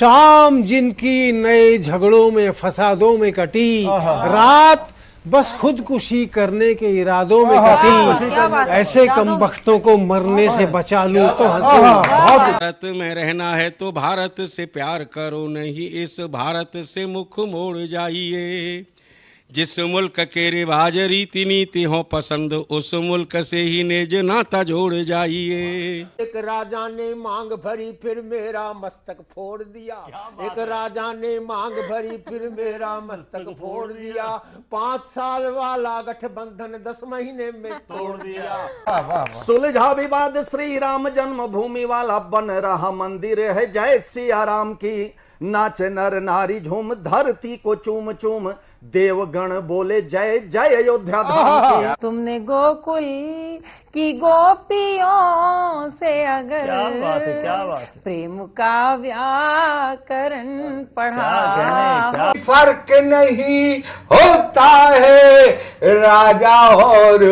शाम जिनकी नए झगड़ों में फसादों में कटी, रात बस खुदकुशी करने के इरादों में कटी, ऐसे कमबख्तों को मरने से बचा लूं तो हंसूं। भारत में रहना है तो भारत से प्यार करो, नहीं इस भारत से मुख मोड़ जाइए। जिस मुल्क के रिवाज रीति नीति हो पसंद, उस मुल्क से ही नेज नाता जोड़ जाइए। एक राजा ने मांग भरी फिर मेरा मस्तक फोड़ दिया, एक राजा ने मांग भरी फिर मेरा मस्तक फोड़ दिया। 5 साल वाला गठबंधन 10 महीने में तोड़ दिया। सुलझा विवाद श्री राम जन्मभूमि वाला, बन रहा मंदिर है जय सिया राम की। नाच नर नारी झूम धरती को चूम चूम, देवगण बोले जय जय अयोध्या धाम की। तुमने गोकुल की गोपियों से अगर क्या बात है। प्रेम का व्याकरण पढ़ा, फर्क नहीं होता है राजा और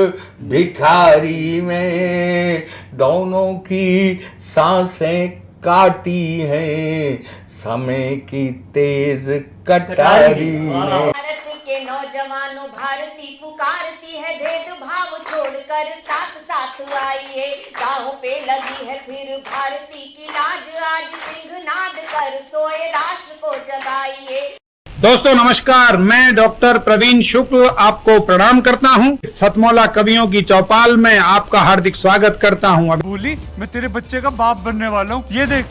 भिखारी में, दोनों की सांसें काटी हैं समय की तेज कटारी ने। भारत के नौजवानों भारती पुकारती है, भेदभाव छोड़कर साथ साथ आइए। गाँव पे लगी है फिर भारती की लाज, आज सिंहनाद कर सोए राष्ट्र को जगाइए। दोस्तों नमस्कार, मैं डॉक्टर प्रवीण शुक्ल आपको प्रणाम करता हूं। सतमौला कवियों की चौपाल में आपका हार्दिक स्वागत करता हूं। बोली मैं तेरे बच्चे का बाप बनने वाला हूं, ये देख।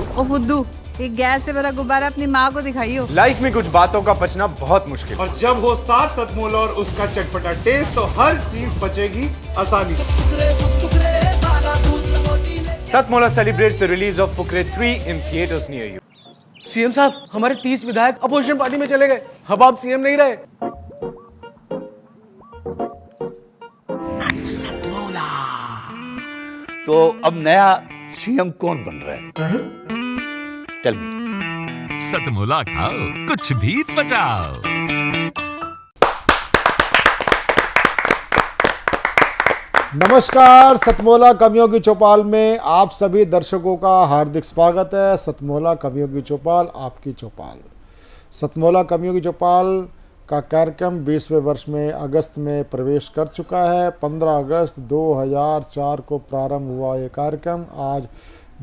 ओ फुद्दू, एक गैस से भरा गुब्बारा अपनी माँ को दिखाइयो। लाइफ में कुछ बातों का बचना बहुत मुश्किल, और जब हो साथ सतमौला और उसका चटपटा टेस्ट, तो हर चीज बचेगी आसानी से। सतमौला celebrates the release of Fukre 3 in theaters near you. CM साहब, हमारे 30 विधायक अपोजिशन पार्टी में चले गए, अब आप सीएम नहीं रहे। सतमौला तो अब नया सीएम कौन बन रहा है? Tell me. सतमौला खाओ, कुछ भी बचाओ। नमस्कार, सतमौला कवियों की चौपाल में आप सभी दर्शकों का हार्दिक स्वागत है। सतमौला कवियों की चौपाल, आपकी चौपाल। सतमौला कवियों की चौपाल का कार्यक्रम 20वें वर्ष में अगस्त में प्रवेश कर चुका है। 15 अगस्त 2004 को प्रारंभ हुआ ये कार्यक्रम आज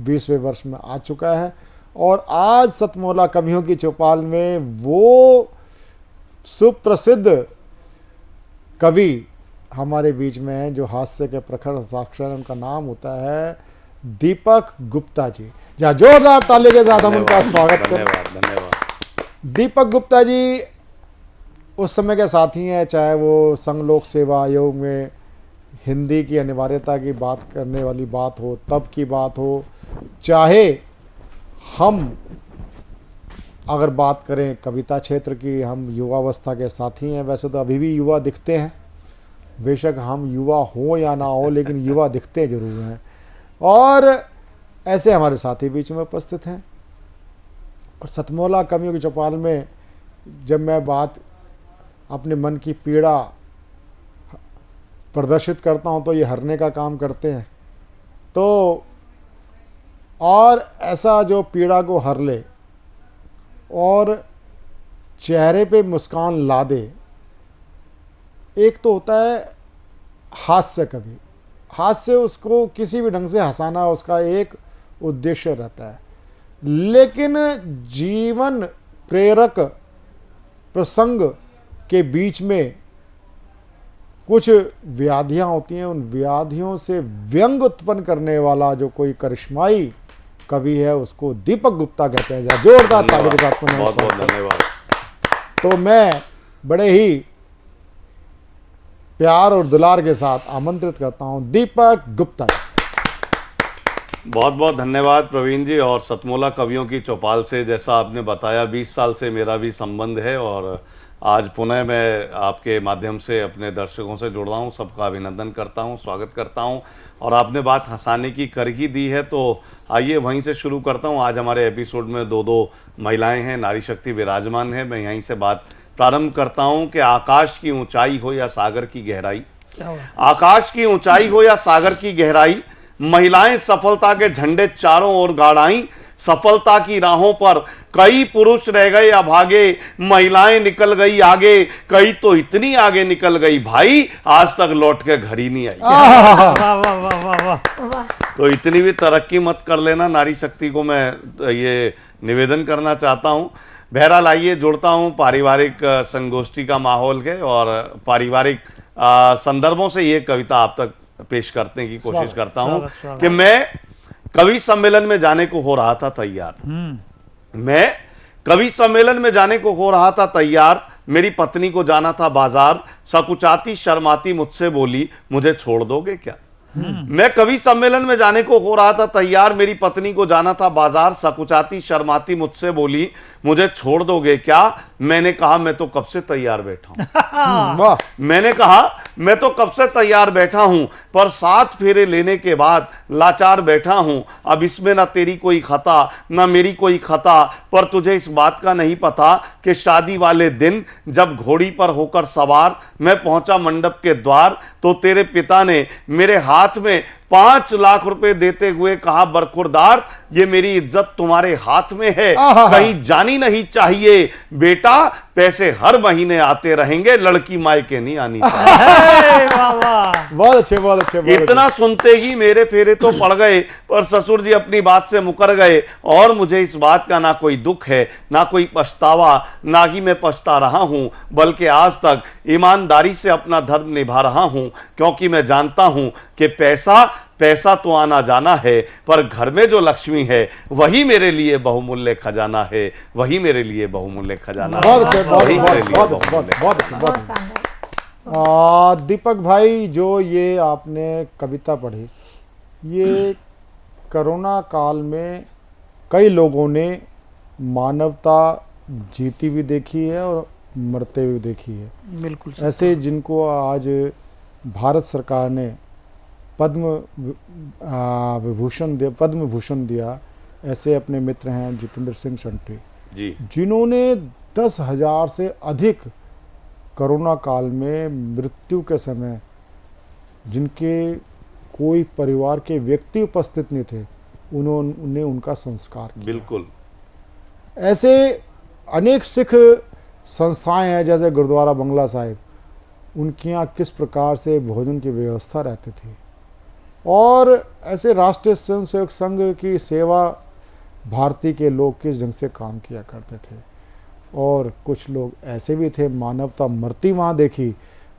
20वें वर्ष में आ चुका है। और आज सतमौला कवियों की चौपाल में वो सुप्रसिद्ध कवि हमारे बीच में हैं जो हास्य के प्रखर साक्षर, उनका नाम होता है दीपक गुप्ता जी। जहाँ जोरदार ताली के साथ हम उनका स्वागत करें। धन्यवाद। दीपक गुप्ता जी उस समय के साथी हैं, चाहे वो संघ लोक सेवा आयोग में हिंदी की अनिवार्यता की बात करने वाली बात हो, तब की बात हो, चाहे हम अगर बात करें कविता क्षेत्र की, हम युवावस्था के साथी हैं। वैसे तो अभी भी युवा दिखते हैं, बेशक हम युवा हो या ना हो, लेकिन युवा दिखते जरूर हैं। और ऐसे हमारे साथी बीच में उपस्थित हैं। और सतमौला कवियों की चौपाल में जब मैं बात अपने मन की पीड़ा प्रदर्शित करता हूं तो ये हरने का काम करते हैं। तो और ऐसा जो पीड़ा को हर ले और चेहरे पे मुस्कान ला दे, एक तो होता है हास्य कवि। हास्य, उसको किसी भी ढंग से हंसाना उसका एक उद्देश्य रहता है। लेकिन जीवन प्रेरक प्रसंग के बीच में कुछ व्याधियां होती हैं, उन व्याधियों से व्यंग उत्पन्न करने वाला जो कोई करिश्माई कवि है उसको दीपक गुप्ता कहते हैं। जोरदार ताली के साथ बहुत बहुत धन्यवाद। तो मैं बड़े ही प्यार और दुलार के साथ आमंत्रित करता हूं दीपक गुप्ता। बहुत बहुत धन्यवाद प्रवीण जी। और सतमौला कवियों की चौपाल से जैसा आपने बताया 20 साल से मेरा भी संबंध है, और आज पुनः मैं आपके माध्यम से अपने दर्शकों से जुड़ रहा हूँ। सबका अभिनंदन करता हूँ, स्वागत करता हूँ। और आपने बात हंसाने की कर ही दी है, तो आइए वहीं से शुरू करता हूँ। आज हमारे एपिसोड में दो महिलाएं हैं, नारी शक्ति विराजमान है। मैं यहीं से बात प्रारंभ करता हूँ कि आकाश की ऊंचाई हो या सागर की गहराई, आकाश की ऊंचाई हो या सागर की गहराई, महिलाएं सफलता के झंडे चारों ओर गाड़ आई, सफलता की राहों पर कई पुरुष रह गए अभागे, महिलाएं निकल गई आगे, कई तो इतनी आगे निकल गई भाई आज तक लौट के घर ही नहीं आई। वाह वाह वाह वाह वाह। तो इतनी भी तरक्की मत कर लेना, नारी शक्ति को मैं ये निवेदन करना चाहता हूं। बहरहाल आइए जुड़ता हूं पारिवारिक संगोष्ठी का माहौल है और पारिवारिक संदर्भों से ये कविता आप तक पेश करने की कोशिश करता हूं कि मैं कवि सम्मेलन में जाने को हो रहा था तैयार। मैं कवि सम्मेलन में जाने को हो रहा था तैयार, मेरी पत्नी को जाना था बाजार, सकुचाती शर्माती मुझसे बोली मुझे छोड़ दोगे क्या। मैं कवि सम्मेलन में जाने को हो रहा था तैयार, मेरी पत्नी को जाना था बाजार, सकुचाती शर्माती मुझसे बोली मुझे छोड़ दोगे क्या। मैंने कहा मैं तो कब से तैयार बैठा हूं। वाह। मैंने कहा मैं तो कब से तैयार बैठा हूं, पर 7 फेरे लेने के बाद लाचार बैठा हूं। अब इसमें ना तेरी कोई खता ना मेरी कोई खता, पर तुझे इस बात का नहीं पता कि शादी वाले दिन जब घोड़ी पर होकर सवार मैं पहुंचा मंडप के द्वार, तो तेरे पिता ने मेरे हाथ में 5 लाख रुपए देते हुए कहा बरखुरदार ये मेरी इज्जत तुम्हारे हाथ में है, कहीं जानी नहीं चाहिए बेटा, पैसे हर महीने आते रहेंगे, लड़की मायके नहीं आनी चाहिए। बहुत अच्छे बहुत अच्छे। इतना सुनते ही मेरे फेरे तो पड़ गए, पर ससुर जी अपनी बात से मुकर गए और मुझे इस बात का ना कोई दुख है ना कोई पछतावा, ना ही मैं पछता रहा हूं, बल्कि आज तक ईमानदारी से अपना धर्म निभा रहा हूं, क्योंकि मैं जानता हूं कि पैसा तो आना जाना है, पर घर में जो लक्ष्मी है वही मेरे लिए बहुमूल्य खजाना है, वही मेरे लिए बहुमूल्य खजाना है। दीपक भाई जो ये आपने कविता पढ़ी, ये कोरोना काल में कई लोगों ने मानवता जीती भी देखी है और मरते हुए देखी है। बिल्कुल ऐसे जिनको आज भारत सरकार ने पद्म भूषण दिया, ऐसे अपने मित्र हैं जितेंद्र सिंह संटी जी, जिन्होंने 10,000 से अधिक कोरोना काल में मृत्यु के समय जिनके कोई परिवार के व्यक्ति उपस्थित नहीं थे, उन्होंने उनका संस्कार किया। बिल्कुल ऐसे अनेक सिख संस्थाएं हैं, जैसे गुरुद्वारा बंगला साहिब, उनके यहाँ किस प्रकार से भोजन की व्यवस्था रहती थी, और ऐसे राष्ट्रीय स्वयंसेवक संघ की सेवा भारती के लोग किस ढंग से काम किया करते थे। और कुछ लोग ऐसे भी थे, मानवता मरती वहाँ देखी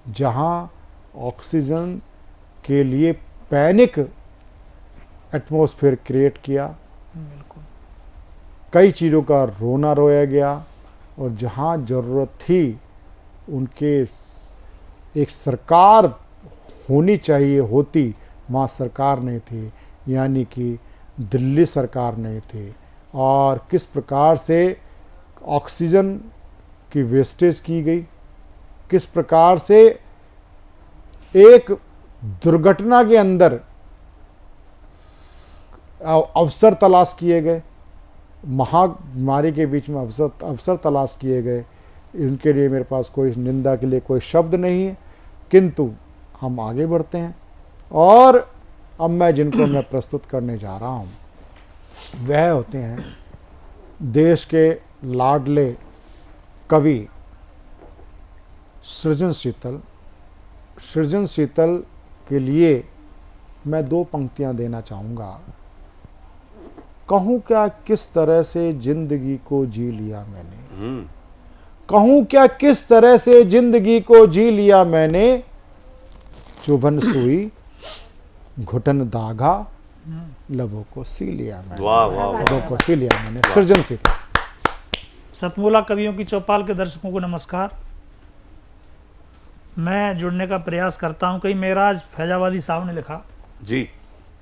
जहाँ ऑक्सीजन के लिए पैनिक एटमॉस्फेयर क्रिएट किया, कई चीज़ों का रोना रोया गया, और जहाँ ज़रूरत थी उनके एक सरकार होनी चाहिए होती, वहाँ सरकार नहीं थी, यानी कि दिल्ली सरकार नहीं थी। और किस प्रकार से ऑक्सीजन की वेस्टेज की गई, किस प्रकार से एक दुर्घटना के अंदर अवसर तलाश किए गए, महामारी के बीच में अवसर तलाश किए गए। इनके लिए मेरे पास कोई निंदा के लिए कोई शब्द नहीं है, किंतु हम आगे बढ़ते हैं। और अब मैं जिनको मैं प्रस्तुत करने जा रहा हूँ वह होते हैं देश के लाडले कवि सृजन शीतल। सृजन शीतल के लिए मैं 2 पंक्तियां देना चाहूँगा। कहूँ क्या किस तरह से जिंदगी को जी लिया मैंने, कहूँ क्या किस तरह से जिंदगी को जी लिया मैंने, चुभन सुई घुटन दागा लबों को सी लिया मैंने। वाह वाह, लबों को सी लिया मैंने। सृजन शीतल। सतमोला कवियों की चौपाल के दर्शकों को नमस्कार। मैं जुड़ने का प्रयास करता हूं। कई मेराज फैजाबादी साहब ने लिखा जी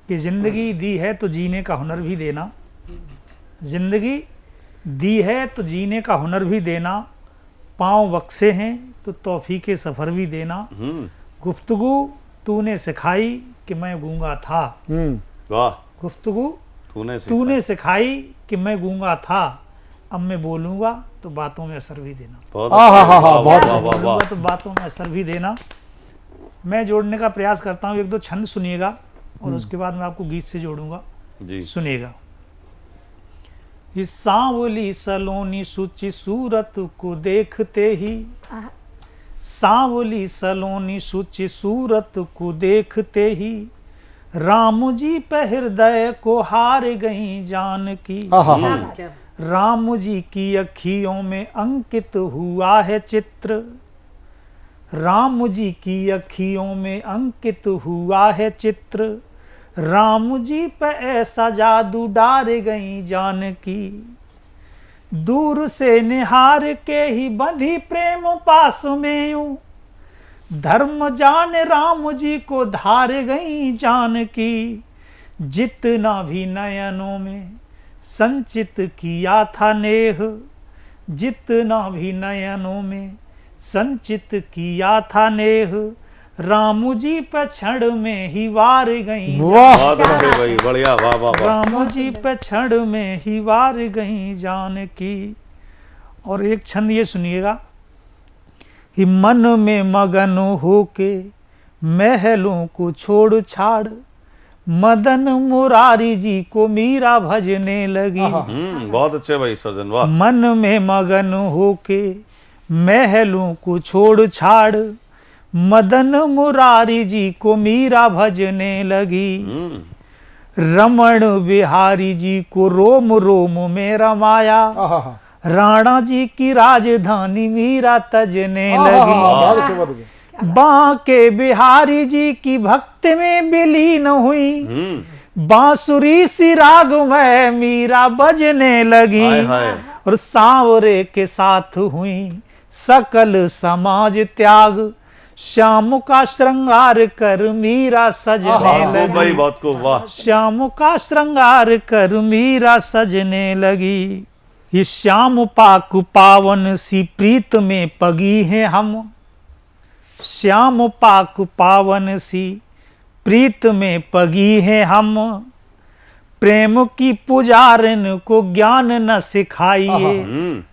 कि जिंदगी दी है तो जीने का हुनर भी देना, जिंदगी दी है तो जीने का हुनर भी देना, पांव बक्से हैं तो तौफीके सफर भी देना, गुफ्तगू तूने सिखाई कि मैं गूंगा था। वाह। गुफ्तगू तूने सिखाई कि मैं गूंगा था, अब मैं बोलूंगा तो बातों में असर भी देना। बोलूंगा तो बातों में असर भी देना। मैं जोड़ने का प्रयास करता हूँ, 1-2 छंद सुनिएगा और उसके बाद मैं आपको गीत से जोड़ूंगा, जी। सुनिएगा। इस सांवली सलोनी सुचि सूरत को देखते ही, सांवली सलोनी सुचि सूरत को देखते ही, राम जी पे हृदय को हार गई जानकी। राम जी की अखियों में अंकित हुआ है चित्र, राम जी की अखियों में अंकित हुआ है चित्र, राम जी पे ऐसा जादू डार गई जानकी। दूर से निहार के ही बंधी प्रेम पास में यूं, धर्म जान राम जी को धार गई जानकी। जितना भी नयनों में संचित किया था नेह, जितना भी नयनों में संचित किया था नेह, राम जी पे क्षण में ही वार गई। बहुत अच्छे भाई, बढ़िया, वाह वाह वाह। राम जी पे क्षण में ही वार गई जानकी। और एक छंद ये सुनिएगा कि मन में मगन होके महलों को छोड़ छाड़, मदन मुरारी जी को मीरा भजने लगी। बहुत अच्छे भाई सजन, वाह। मन में मगन होके महलों को छोड़ छाड़, मदन मुरारी जी को मीरा भजने लगी। रमण बिहारी जी को रोम रोम में रमाया, राणा जी की राजधानी मीरा तजने लगी। बांके बिहारी जी की भक्ति में विलीन हुई, बांसुरी सी राग में मीरा बजने लगी। और सांवरे के साथ हुई सकल समाज त्याग, श्याम का श्रृंगार कर मीरा सजने लगी। बहुत को वाह। श्याम का श्रृंगार कर मीरा सजने लगी। ये श्याम पाक पावन सी प्रीत में पगी हैं हम, श्याम पाक पावन सी प्रीत में पगी हैं हम। प्रेम की पुजारन को ज्ञान न सिखाइए,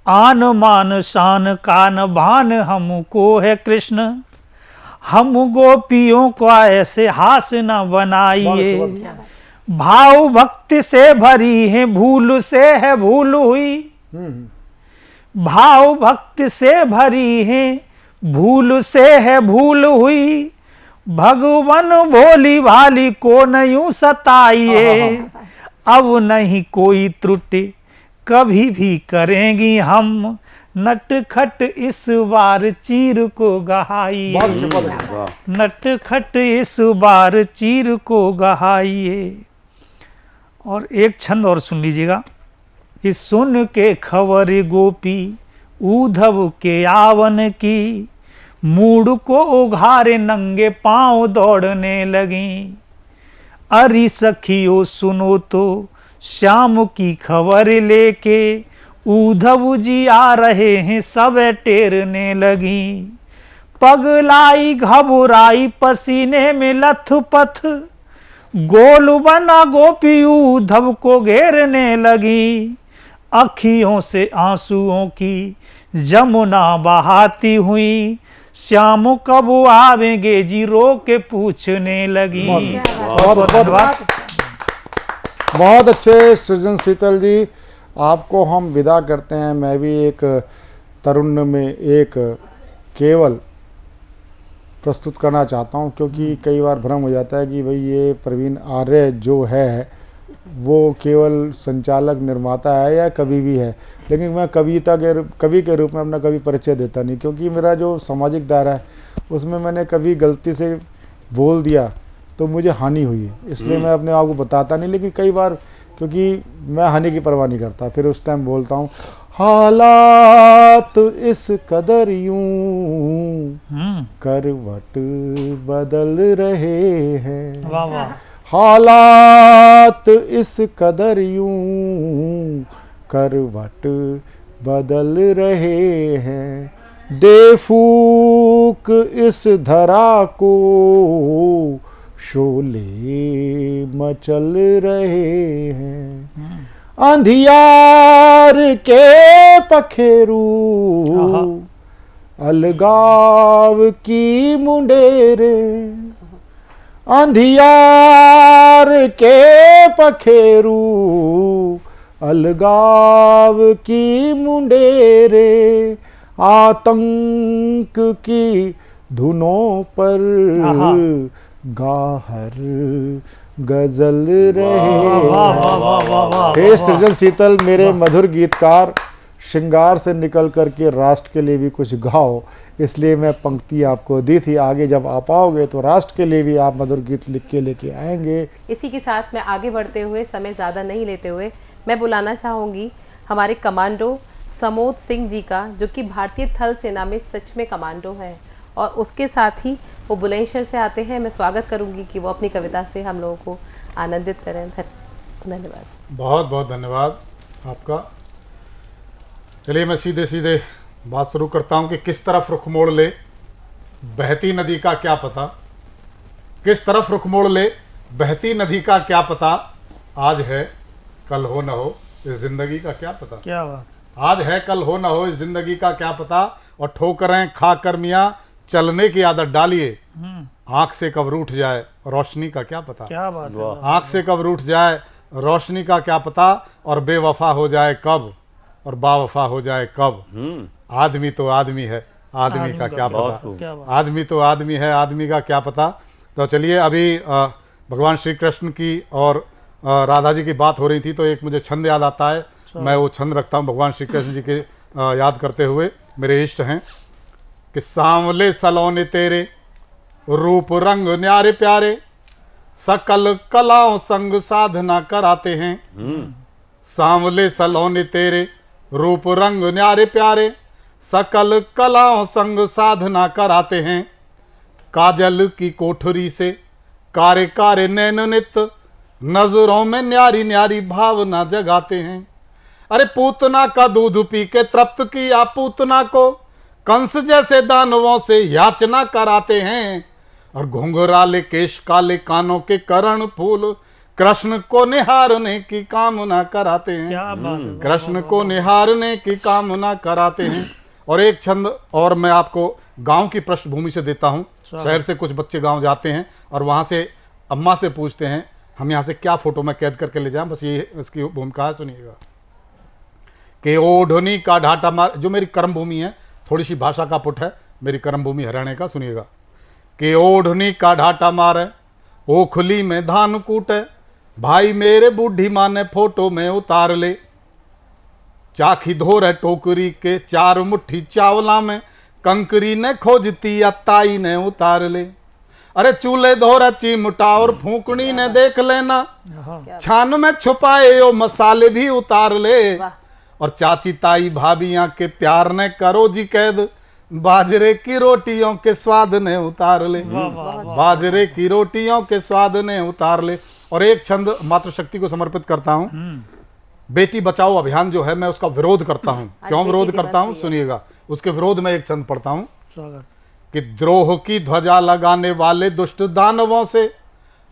आन मान शान कान भान हमको है कृष्ण। हम गोपियों को ऐसे हास न बनाइए, भाव भक्ति से भरी है भूल से है भूल हुई। भाव भक्ति से भरी है भूल से है भूल हुई, भगवान भोली भाली को नहीं सताइए। अब नहीं कोई त्रुटि कभी भी करेंगी हम, नटखट इस बार चीर को गहाइए। नटखट इस बार चीर को गहाइए। और एक छंद और सुन लीजिएगा। इस सुन के खबर गोपी उद्धव के आवन की, मूड को उघारे नंगे पांव दौड़ने लगी। अरे सखियों सुनो तो श्याम की खबर लेके, उद्धव जी आ रहे हैं सब टेरने लगी। पगलाई घबराई पसीने में लथपथ, गोल बना गोपी उद्धव को घेरने लगी। अखियों से आंसुओं की जमुना बहाती हुई, श्याम कब आवेंगे जी रो के पूछने लगी। बहुत धन्यवाद। बहुत अच्छे सृजन शीतल जी, आपको हम विदा करते हैं। मैं भी एक तरुण में एक केवल प्रस्तुत करना चाहता हूं, क्योंकि कई बार भ्रम हो जाता है कि भाई ये प्रवीण आर्य जो है वो केवल संचालक निर्माता है या कवि भी है, लेकिन मैं कवि के रूप में अपना कवि परिचय देता नहीं, क्योंकि मेरा जो सामाजिक दायरा है उसमें मैंने कभी गलती से बोल दिया तो मुझे हानि हुई है, इसलिए मैं अपने आप को बताता नहीं। लेकिन कई बार क्योंकि मैं हानि की परवाह नहीं करता, फिर उस टाइम बोलता हूँ, हालात इस कदर यूं करवट बदल रहे हैं। वाह वाह। हालात इस कदर यूं करवट बदल रहे हैं, दे फूक इस धरा को शोले मचल रहे हैं। अंधियार के पखेरू अलगाव की मुंडेरे, अंधियार के पखेरू अलगाव की मुंडेरे आतंक की धुनों पर गाहर गजल रहे। हे सृजन शीतल, मेरे मधुर गीतकार, श्रृंगार से निकल करके राष्ट्र के लिए भी कुछ गाओ, इसलिए मैं पंक्ति आपको दी थी। आगे जब आप आओगे तो राष्ट्र के लिए भी आप मधुर गीत लिख के लेके आएंगे। इसी के साथ मैं आगे बढ़ते हुए, समय ज़्यादा नहीं लेते हुए, मैं बुलाना चाहूँगी हमारे कमांडो समोद सिंह जी का, जो कि भारतीय थल सेना में सच में कमांडो है, और उसके साथ ही वो बुलंदशहर से आते हैं। मैं स्वागत करूँगी कि वो अपनी कविता से हम लोगों को आनंदित करें। धन्यवाद। बहुत बहुत धन्यवाद आपका। चलिए मैं सीधे सीधे बात शुरू करता हूं कि किस तरफ रुख मोड़ ले बहती नदी का क्या पता, किस तरफ रुख मोड़ ले बहती नदी का क्या पता, आज है कल हो न हो इस जिंदगी का क्या पता। क्या बात। आज है कल हो न हो इस जिंदगी का क्या पता, और ठोकरें खा कर मियाँ चलने की आदत डालिए, आंख से कब रूठ जाए रोशनी का क्या पता। क्या बात है। आंख से कब रूठ जाए रोशनी का क्या पता, और बेवफा हो जाए कब और बावफा हो जाए कब। आदमी तो आदमी है, आदमी का क्या पता। आदमी तो आदमी है, आदमी का क्या पता। तो चलिए, अभी भगवान श्री कृष्ण की और राधा जी की बात हो रही थी, तो एक मुझे छंद याद आता है। मैं वो छंद रखता हूँ भगवान श्री कृष्ण जी के याद करते हुए। मेरे इष्ट हैं कि सांवले सलोने तेरे रूप रंग न्यारे प्यारे, सकल कलाओं संग साधना कराते हैं। सांवले सलोने तेरे रूप रंग न्यारे प्यारे, सकल कलाओं संग साधना कराते हैं। काजल की कोठरी से कारे कारे नैन नित, नजरों में न्यारी न्यारी भावना जगाते हैं। अरे पूतना का दूध पी के तृप्त किया पूतना को, कंस जैसे दानवों से याचना कराते हैं। और घुंघराले केश काले कानों के करण फूल, कृष्ण को निहारने की कामना कराते हैं। कृष्ण को निहारने की कामना कराते हैं। और एक छंद और मैं आपको गांव की पृष्ठभूमि से देता हूं। शहर से कुछ बच्चे गांव जाते हैं और वहां से अम्मा से पूछते हैं हम यहाँ से क्या फोटो में कैद करके ले जाएं। बस ये इसकी भूमिका है, सुनिएगा। कि ओढ़नी का ढाटा मार, जो मेरी कर्म भूमि है, थोड़ी सी भाषा का पुट है, मेरी कर्म भूमि हरियाणा का, सुनिएगा। कि ओढ़नी का ढाटा मारे ओखली में धान कूटे, भाई मेरे बूढ़ी माँ ने फोटो में उतार ले। चाखी धोर टोकरी के चार मुट्ठी चावला में, कंकरी ने खोजती या ताई ने उतार ले। अरे चूल्हे धोरा चिमटा और फूकनी ने देख लेना, छान में छुपाए ओ मसाले भी उतार ले। और चाची ताई भाभियां के प्यार ने करो जी कैद, बाजरे की रोटियों के स्वाद ने उतार ले। बाजरे की रोटियों के स्वाद ने उतार ले। और एक छंद मातृशक्ति को समर्पित करता हूं। बेटी बचाओ अभियान जो है, मैं उसका विरोध करता हूं। क्यों विरोध करता हूं, सुनिएगा। उसके विरोध में एक छंद पढ़ता हूं कि द्रोह की ध्वजा लगाने वाले दुष्ट दानवों से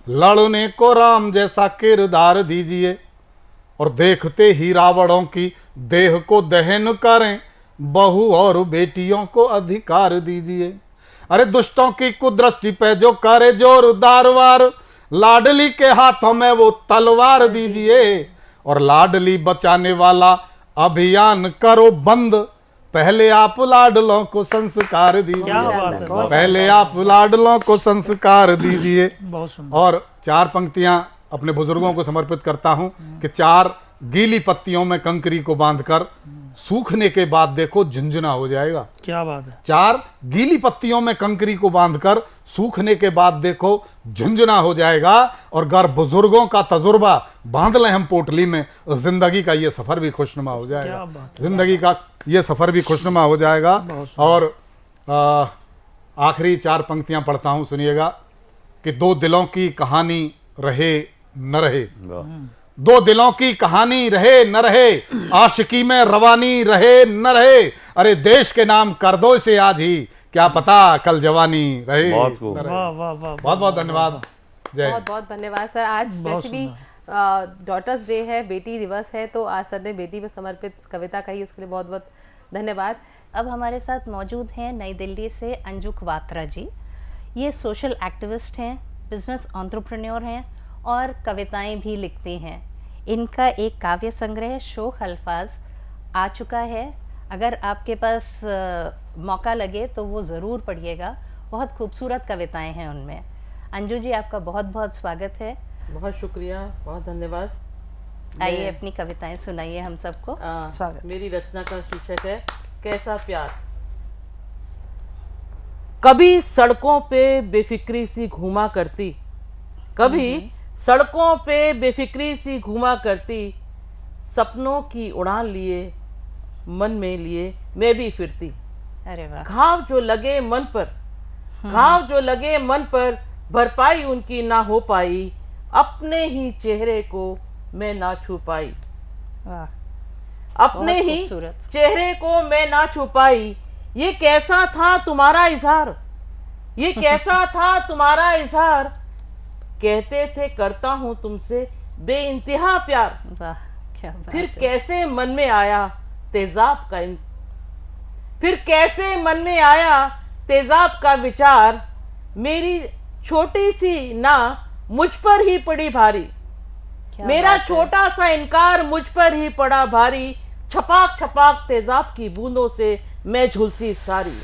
लड़ने को राम जैसा किरदार दीजिए, और देखते ही रावणों की देह को दहन करें, बहू और बेटियों को अधिकार दीजिए। अरे दुष्टों की कुदृष्टि पे जो करे जोरदार वार, लाडली के हाथों में वो तलवार दीजिए। और लाडली बचाने वाला अभियान करो बंद, पहले आप लाडलों को संस्कार दीजिए। पहले आप लाडलों को संस्कार दीजिए। और चार पंक्तियां अपने बुजुर्गों को समर्पित करता हूं कि चार गीली पत्तियों में कंकरी को बांधकर सूखने के बाद देखो झुंझुना हो जाएगा। क्या बात है। चार गीली पत्तियों में कंकरी को बांधकर सूखने के बाद देखो झुंझुना हो जाएगा। और अगर बुजुर्गों का तजुर्बा बांध लें हम पोटली में, जिंदगी का ये सफर भी खुशनुमा हो जाएगा। जिंदगी का ये सफर भी खुशनुमा हो जाएगा। और आखिरी चार पंक्तियां पढ़ता हूं, सुनिएगा। कि दो दिलों की कहानी रहे न रहे, दो दिलों की कहानी रहे न रहे, आशिकी में रवानी रहे न रहे। अरे देश के नाम कर दो इसे आज ही, क्या पता कल जवानी रहे। बहुत बहुत धन्यवाद। जय। बहुत बहुत धन्यवाद सर। आज वैसे भी डॉटर्स डे है, बेटी दिवस है, तो आज सर ने बेटी में समर्पित कविता कही, उसके लिए बहुत बहुत धन्यवाद। अब हमारे साथ मौजूद हैं नई दिल्ली से अंजू खवात्रा जी। ये सोशल एक्टिविस्ट हैं, बिजनेस एंटरप्रेन्योर हैं और कविताएं भी लिखती हैं। इनका एक काव्य संग्रह शोख अल्फाज आ चुका है। अगर आपके पास मौका लगे तो वो ज़रूर पढ़िएगा, बहुत खूबसूरत कविताएं हैं उनमें। अंजू जी, आपका बहुत बहुत स्वागत है। बहुत शुक्रिया, बहुत धन्यवाद। आइए अपनी कविताएं सुनाइए हम सबको। स्वागत। मेरी रचना का शीर्षक है कैसा प्यार। कभी सड़कों पे बेफिक्री सी घूमा करती, कभी सड़कों पे बेफिक्री सी घूमा करती, सपनों की उड़ान लिए मन में लिए मैं भी फिरती। अरे वाह। घाव जो लगे मन पर, घाव जो लगे मन पर, भरपाई उनकी ना हो पाई, अपने ही चेहरे को मैं ना छू पाई। अपने ही चेहरे को मैं ना छू पाई। ये कैसा था तुम्हारा इजहार, ये कैसा था तुम्हारा इजहार, कहते थे करता हूं तुमसे बेइंतहा प्यार। वाह, क्या बात फिर है। कैसे मन में आया तेजाब का फिर कैसे मन में आया तेजाब का विचार, मेरी छोटी सी ना मुझ पर ही पड़ी भारी, मेरा छोटा सा इनकार मुझ पर ही पड़ा भारी, छपाक छपाक तेजाब की बूंदों से मैं झुलसी सारी।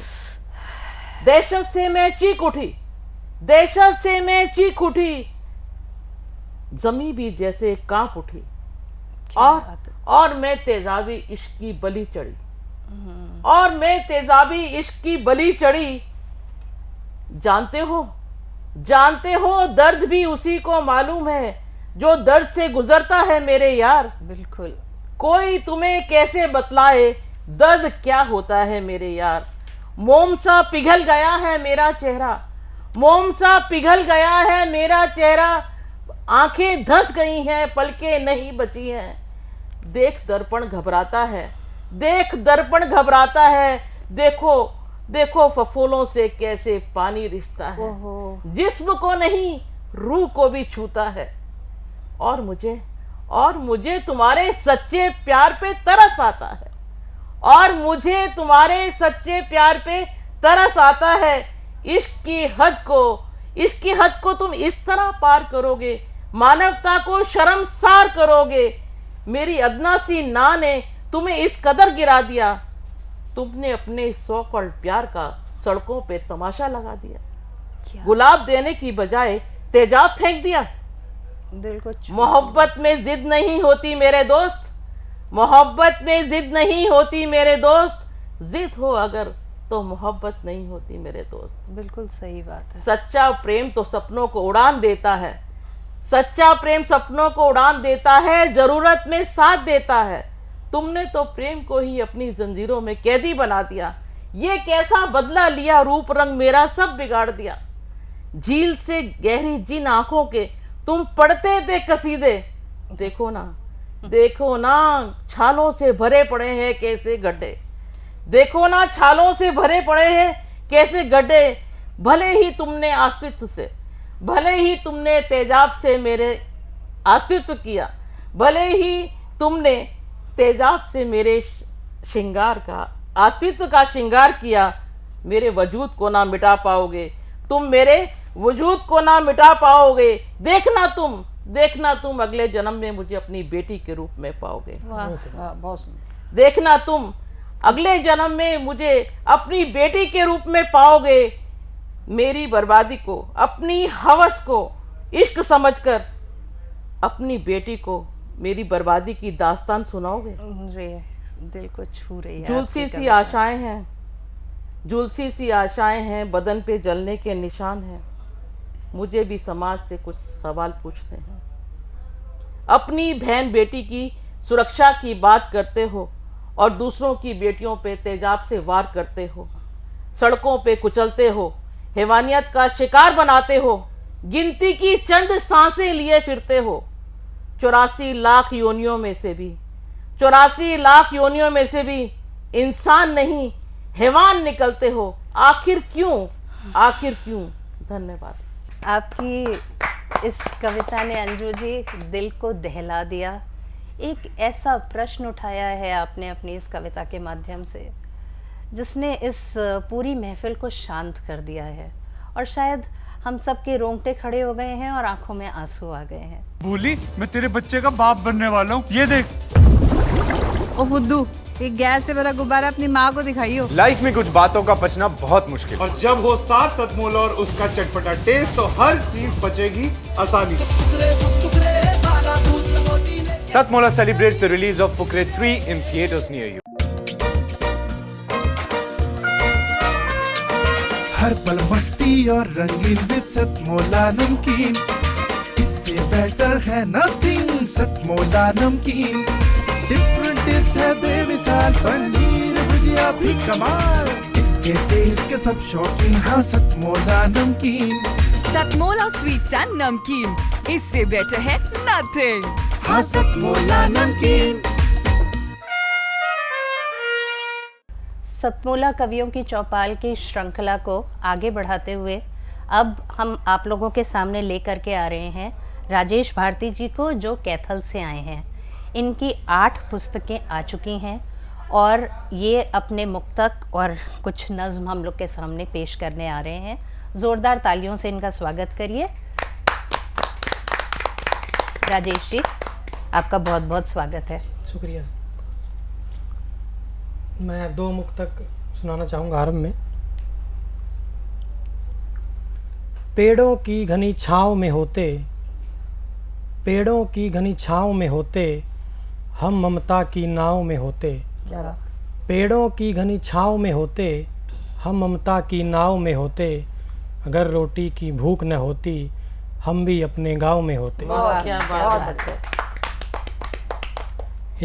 दहशत से मैं चीख उठी, दहशत से मैं चीख उठी, जमी भी जैसे कांप उठी, और मैं तेजाबी इश्क की बलि चढ़ी, और मैं तेजाबी इश्क की बलि चढ़ी। जानते हो दर्द भी उसी को मालूम है जो दर्द से गुजरता है मेरे यार। बिल्कुल। कोई तुम्हें कैसे बतलाए दर्द क्या होता है मेरे यार। मोम सा पिघल गया है मेरा चेहरा, मोम सा पिघल गया है मेरा चेहरा, आंखें धंस गई हैं पलकें नहीं बची हैं। देख दर्पण घबराता है, देख दर्पण घबराता है, देखो देखो फफोलों से कैसे पानी रिसता है, जिस्म को नहीं रूह को भी छूता है। और मुझे तुम्हारे सच्चे प्यार पे तरस आता है, और मुझे तुम्हारे सच्चे प्यार पे तरस आता है। इश्क की हद को तुम इस तरह पार करोगे, मानवता को शर्मसार करोगे। मेरी अदना सी ना ने तुम्हें इस कदर गिरा दिया, तुमने अपने सौ करोड़ प्यार का सड़कों पे तमाशा लगा दिया। गुलाब देने की बजाय तेजाब फेंक दिया। दिल को मोहब्बत में जिद नहीं होती मेरे दोस्त, मोहब्बत में जिद नहीं होती मेरे दोस्त, जिद हो अगर तो मोहब्बत नहीं होती मेरे दोस्त। बिल्कुल सही बात है। सच्चा प्रेम तो सपनों को उड़ान देता है, सच्चा प्रेम सपनों को उड़ान देता है, जरूरत में साथ देता है। तुमने तो प्रेम को ही अपनी जंजीरों में कैदी बना दिया। ये कैसा बदला लिया रूप रंग मेरा सब बिगाड़ दिया। झील से गहरी जिन आंखों के तुम पढ़ते थे कसीदे, देखो ना छालों से भरे पड़े हैं कैसे गड्ढे, देखो ना छालों से भरे पड़े हैं कैसे गड्ढे। भले ही तुमने अस्तित्व से, भले ही तुमने तेजाब से मेरे अस्तित्व किया, भले ही तुमने तेजाब से मेरे श्रृंगार का अस्तित्व का श्रृंगार किया, मेरे वजूद को ना मिटा पाओगे तुम, मेरे वजूद को ना मिटा पाओगे। देखना तुम अगले जन्म में मुझे अपनी बेटी के रूप में पाओगे। देखना तुम अगले जन्म में मुझे अपनी बेटी के रूप में पाओगे। मेरी बर्बादी को, अपनी हवस को इश्क समझकर अपनी बेटी को मेरी बर्बादी की दास्तान सुनाओगे। दिल को छू रही है। झुलसी सी आशाएं हैं, झुलसी सी आशाएं हैं, बदन पे जलने के निशान हैं। मुझे भी समाज से कुछ सवाल पूछने हैं। अपनी बहन बेटी की सुरक्षा की बात करते हो और दूसरों की बेटियों पे तेजाब से वार करते हो, सड़कों पे कुचलते हो, हैवानियत का शिकार बनाते हो, गिनती की चंद सांसें लिए फिरते हो। 84 लाख योनियों में से भी, 84 लाख योनियों में से भी इंसान नहीं हैवान निकलते हो। आखिर क्यों, आखिर क्यों? धन्यवाद। आपकी इस कविता ने अंजू जी दिल को दहला दिया। एक ऐसा प्रश्न उठाया है आपने अपनी इस कविता के माध्यम से जिसने इस पूरी महफिल को शांत कर दिया है। और शायद हम सब के रोंगटे खड़े हो गए हैं और आंखों में आंसू आ गए हैं। बोली मैं तेरे बच्चे का बाप बनने वाला हूँ, ये देख। ओ फुद्दू, एक गैस से भरा गुब्बारा अपनी माँ को दिखाइयो। लाइफ में कुछ बातों का बचना बहुत मुश्किल। और जब हो साथ सतमोला और उसका चटपटा टेस्ट, तो हर चीज बचेगी आसानी से। Satmola celebrates the release of Fukre 3 in theaters near you. हर पल मस्ती और रंगीन विद सतमोला नमकीन, इससे बेटर है नथिंग। सतमोला नमकीन डिफरेंट टेस्ट है बेमिसाल, पनीर भुजिया भी कमाल, इसके टेस्ट के सब शौकीन। हाँ सतमोला नमकीन, सतमोला स्वीट्स एंड नमकीन, इससे बेटर है नथिंग। हाँ सतमोला नमकीन। सतमोला कवियों की चौपाल की श्रृंखला को आगे बढ़ाते हुए अब हम आप लोगों के सामने लेकर के आ रहे हैं राजेश भारती जी को, जो कैथल से आए हैं। इनकी 8 पुस्तकें आ चुकी हैं और ये अपने मुक्तक और कुछ नज़्म हम लोग के सामने पेश करने आ रहे हैं। ज़ोरदार तालियों से इनका स्वागत करिए। राजेश जी, आपका बहुत बहुत स्वागत है। शुक्रिया। मैं 2 मुक्तक सुनाना चाहूँगा आरंभ में। पेड़ों की घनी छाँव में होते, पेड़ों की घनी छाँव में होते, हम ममता की नाव में होते। पेड़ों की घनी छाँव में होते, हम ममता की नाव में होते। अगर रोटी की भूख न होती, हम भी अपने गांव में होते। क्या बात है।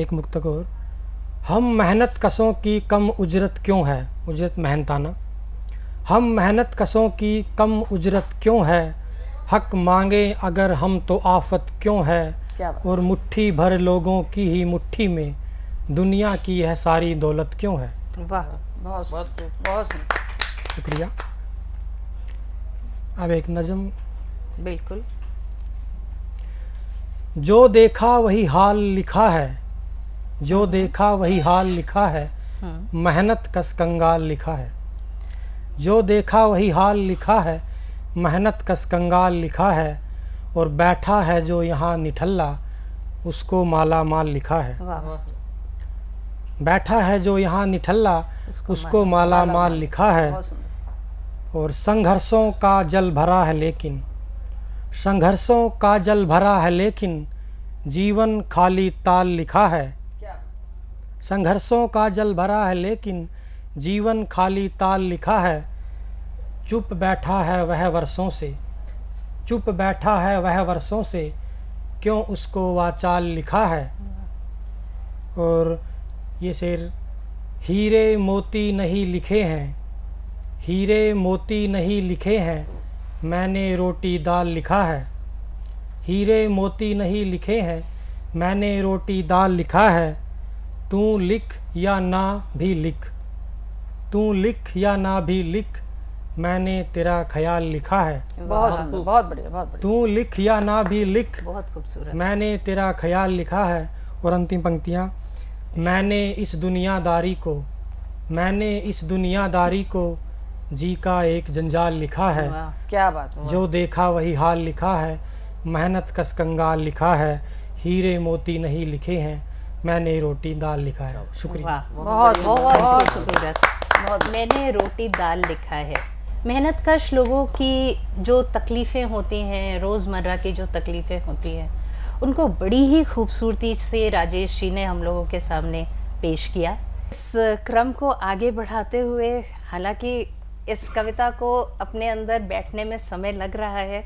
एक मुक्तक और। हम मेहनत कशों की कम उजरत क्यों है, उजरत मेहनताना। हम मेहनत कशों की कम उजरत क्यों है, हक मांगे अगर हम तो आफत क्यों है। और मुट्ठी भर लोगों की ही मुट्ठी में दुनिया की यह सारी दौलत क्यों है। वाह, बहुत शुक्रिया। अब एक नज़म। बिल्कुल। जो देखा वही हाल लिखा है, जो देखा वही हाल लिखा है, मेहनत कस कंगाल लिखा है। जो देखा वही हाल लिखा है, मेहनत कस कंगाल लिखा है। और बैठा है जो यहाँ निठल्ला, उसको माला माल लिखा है। बैठा है जो यहाँ निठल्ला, उसको माला माल लिखा है। और संघर्षों का जल भरा है लेकिन, संघर्षों का जल भरा है लेकिन, जीवन खाली ताल लिखा है। संघर्षों का जल भरा है लेकिन, जीवन खाली ताल लिखा है। चुप बैठा है वह वर्षों से, चुप बैठा है वह वर्षों से, क्यों उसको वाचाल लिखा है। और ये शेर, हीरे मोती नहीं लिखे हैं, हीरे मोती नहीं लिखे हैं, मैंने रोटी दाल लिखा है। हीरे मोती नहीं लिखे हैं, मैंने रोटी दाल लिखा है। तू लिख या ना भी लिख, तू लिख या ना भी लिख, मैंने तेरा ख्याल लिखा है। बहुत बढ़िया, बहुत बढ़िया। तू लिख या ना भी लिख, बहुत खूबसूरत, मैंने तेरा ख्याल लिखा है। और अंतिम पंक्तियाँ। मैंने इस दुनियादारी को, मैंने इस दुनियादारी को जी का एक जंजाल लिखा है। क्या बात। जो देखा वही हाल लिखा है, मेहनत कस कंगाल लिखा है। हीरे मोती नहीं लिखे हैं, मैंने रोटी दाल लिखा है। शुक्रिया। बहुत बहुत खूबसूरत। मैंने रोटी दाल लिखा है। मेहनतकश लोगों की जो तकलीफ़ें होती हैं, रोज़मर्रा की जो तकलीफ़ें होती हैं, उनको बड़ी ही खूबसूरती से राजेश जी ने हम लोगों के सामने पेश किया। इस क्रम को आगे बढ़ाते हुए, हालांकि इस कविता को अपने अंदर बैठने में समय लग रहा है,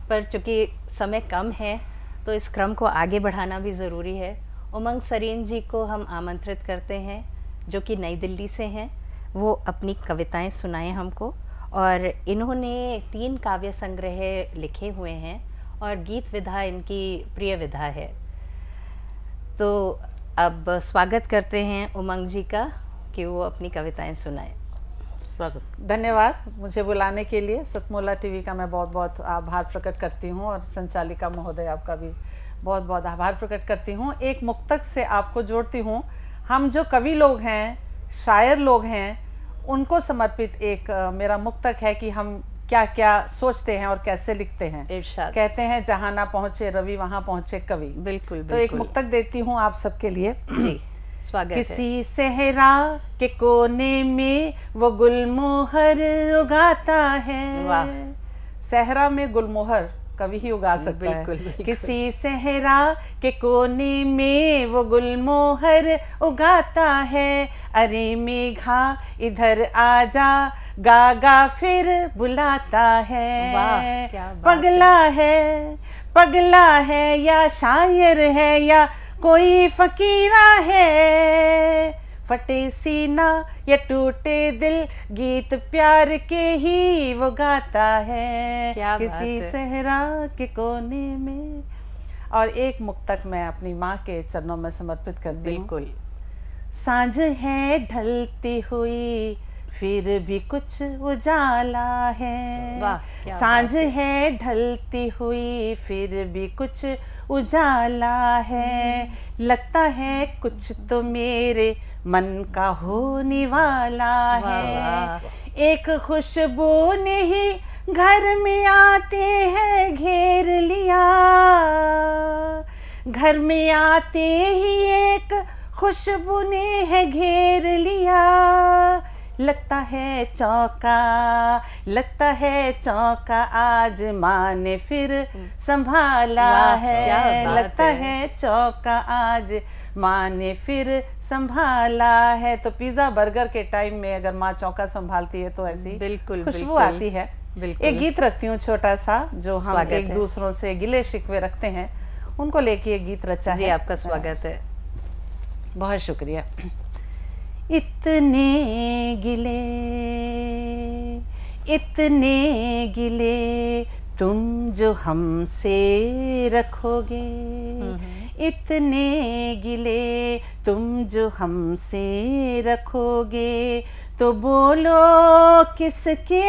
पर चूँकि समय कम है तो इस क्रम को आगे बढ़ाना भी ज़रूरी है। उमंग सरीन जी को हम आमंत्रित करते हैं, जो कि नई दिल्ली से हैं। वो अपनी कविताएं सुनाएं हमको। और इन्होंने 3 काव्य संग्रह लिखे हुए हैं और गीत विधा इनकी प्रिय विधा है। तो अब स्वागत करते हैं उमंग जी का कि वो अपनी कविताएं सुनाएं। स्वागत, धन्यवाद मुझे बुलाने के लिए। सतमोला टीवी का मैं बहुत बहुत आभार प्रकट करती हूँ और संचालिका महोदय आपका भी बहुत बहुत आभार प्रकट करती हूँ। एक मुक्तक से आपको जोड़ती हूँ। हम जो कवि लोग हैं, शायर लोग हैं, उनको समर्पित एक मेरा मुक्तक है कि हम क्या क्या सोचते हैं और कैसे लिखते हैं। इरशाद। कहते हैं जहाँ ना पहुँचे रवि वहाँ पहुँचे कवि। बिल्कुल तो एक मुक्तक देती हूँ आप सबके लिए। जी, स्वागत किसी है। सहरा के कोने में वो गुलमोहर उगाता है। वाह। सहरा में गुलमोहर कवि ही उगा सकता बिल्कुल, है। बिल्कुल। किसी सहरा के कोने में वो गुलमोहर उगाता है। अरे मेघा इधर आजा, गागा फिर बुलाता है। वाह, क्या बात पगला है या शायर है या कोई फकीरा है। फटे सीना या टूटे दिल, गीत प्यार के ही वो गाता है। क्या बात किसी है। सहरा के कोने में। और एक मुक्तक मैं अपनी माँ के चरणों में समर्पित करती हूँ। बिल्कुल। सांझ है ढलती हुई फिर भी कुछ उजाला है। वाह, क्या सांझ बात है। है ढलती हुई फिर भी कुछ उजाला है। लगता है कुछ तो मेरे मन का होने वाला है। एक खुशबू ने ही घर में आते हैं घेर लिया। घर में आते ही एक खुशबू ने है घेर लिया। लगता है चौका आज माँ ने फिर संभाला वाह, है। क्या बात लगता है। है चौका आज माँ ने फिर संभाला है। तो पिज्जा बर्गर के टाइम में अगर माँ चौका संभालती है तो ऐसी बिल्कुल, खुशबू बिल्कुल। आती है। बिल्कुल। एक गीत रखती हूँ छोटा सा, जो हम स्वागत एक है। दूसरों से गिले शिकवे रखते हैं, उनको लेके एक गीत रचा जी, है। आपका स्वागत है। बहुत शुक्रिया। इतने गिले तुम जो हमसे रखोगे। इतने गिले तुम जो हमसे रखोगे तो बोलो किसके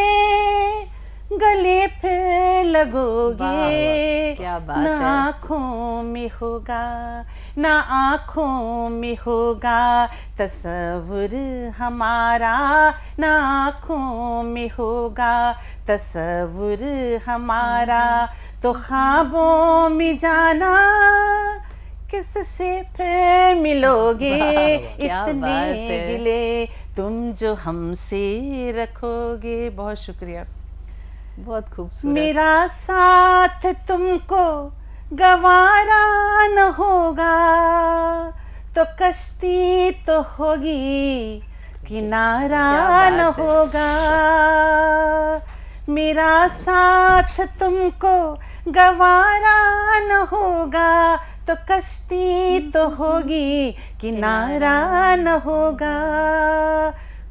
गले फिर लगोगे। वाह, वाह, क्या बात ना है। आँखों में होगा, ना आँखों में होगा तस्वुर हमारा। ना आँखों में होगा तस्वुर हमारा। तो ख्वाबों में जाना किससे फिर मिलोगे। वाह, वाह, क्या बात इतने है। गिले तुम जो हमसे रखोगे। बहुत शुक्रिया। बहुत खूबसूरत। मेरा साथ तुमको गवारा न होगा तो कश्ती तो होगी, किनारा न होगा। मेरा साथ तुमको गवारा न होगा तो कश्ती तो होगी, किनारा न होगा।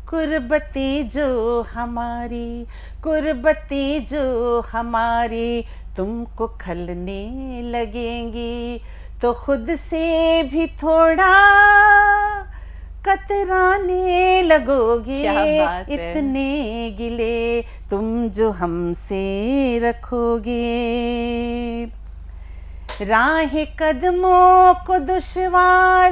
कुर्बतें जो हमारी तुमको खलने लगेंगी तो खुद से भी थोड़ा कतराने लगोगे। क्या बात है। इतने गिले तुम जो हमसे रखोगे। राहें कदमों को दुश्वार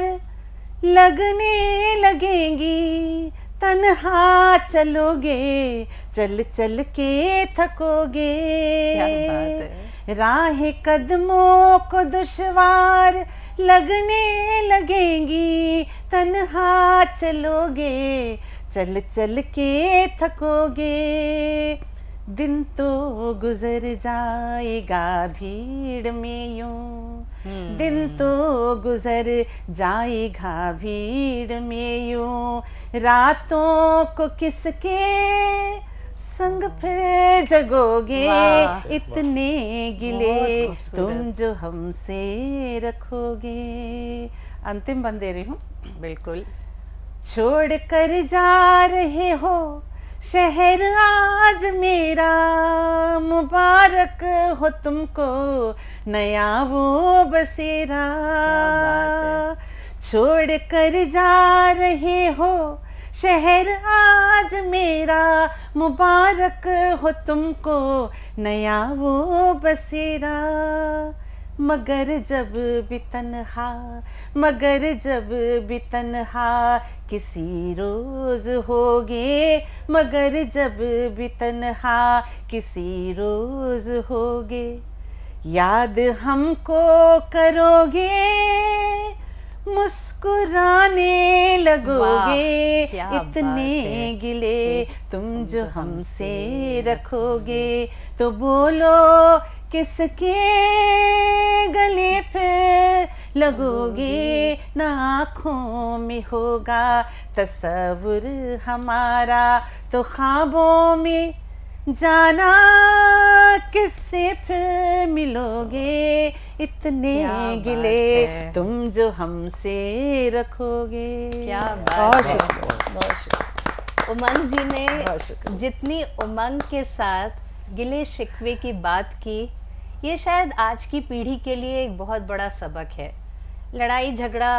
लगने लगेंगी, तन्हा चलोगे, चल चल के थकोगे। क्या बात है। राहें कदमों को दुश्वार लगने लगेंगी, तन्हा चलोगे, चल चल के थकोगे। दिन तो गुजर जाएगा भीड़ में यूं, दिन तो गुजर जाएगा भीड़ में यूं। रातों को किसके संग फिर जगोगे। वाह, इतने गिले बहुत खूबसूरत। तुम जो हमसे रखोगे। अंतिम बंद दे रही हूँ। बिल्कुल। छोड़ कर जा रहे हो शहर आज मेरा, मुबारक हो तुमको नया वो बसेरा। छोड़ कर जा रहे हो शहर आज मेरा, मुबारक हो तुमको नया वो बसेरा। मगर जब भी तन्हा, मगर जब भी तन्हा किसी रोज होगे, मगर जब भी तन्हा किसी रोज होगे, याद हमको करोगे, मुस्कुराने लगोगे, इतने गिले तुम जो हमसे रखोगे, तो बोलो किसके गले पे लगोगे, ना आँखों में होगा तस्वुर हमारा, तो ख्वाबों में जाना किससे फिर मिलोगे, इतने गिले तुम जो हमसे रखोगे। क्या बात है। उमंग जी ने जितनी उमंग के साथ गिले शिकवे की बात की, ये शायद आज की पीढ़ी के लिए एक बहुत बड़ा सबक है। लड़ाई झगड़ा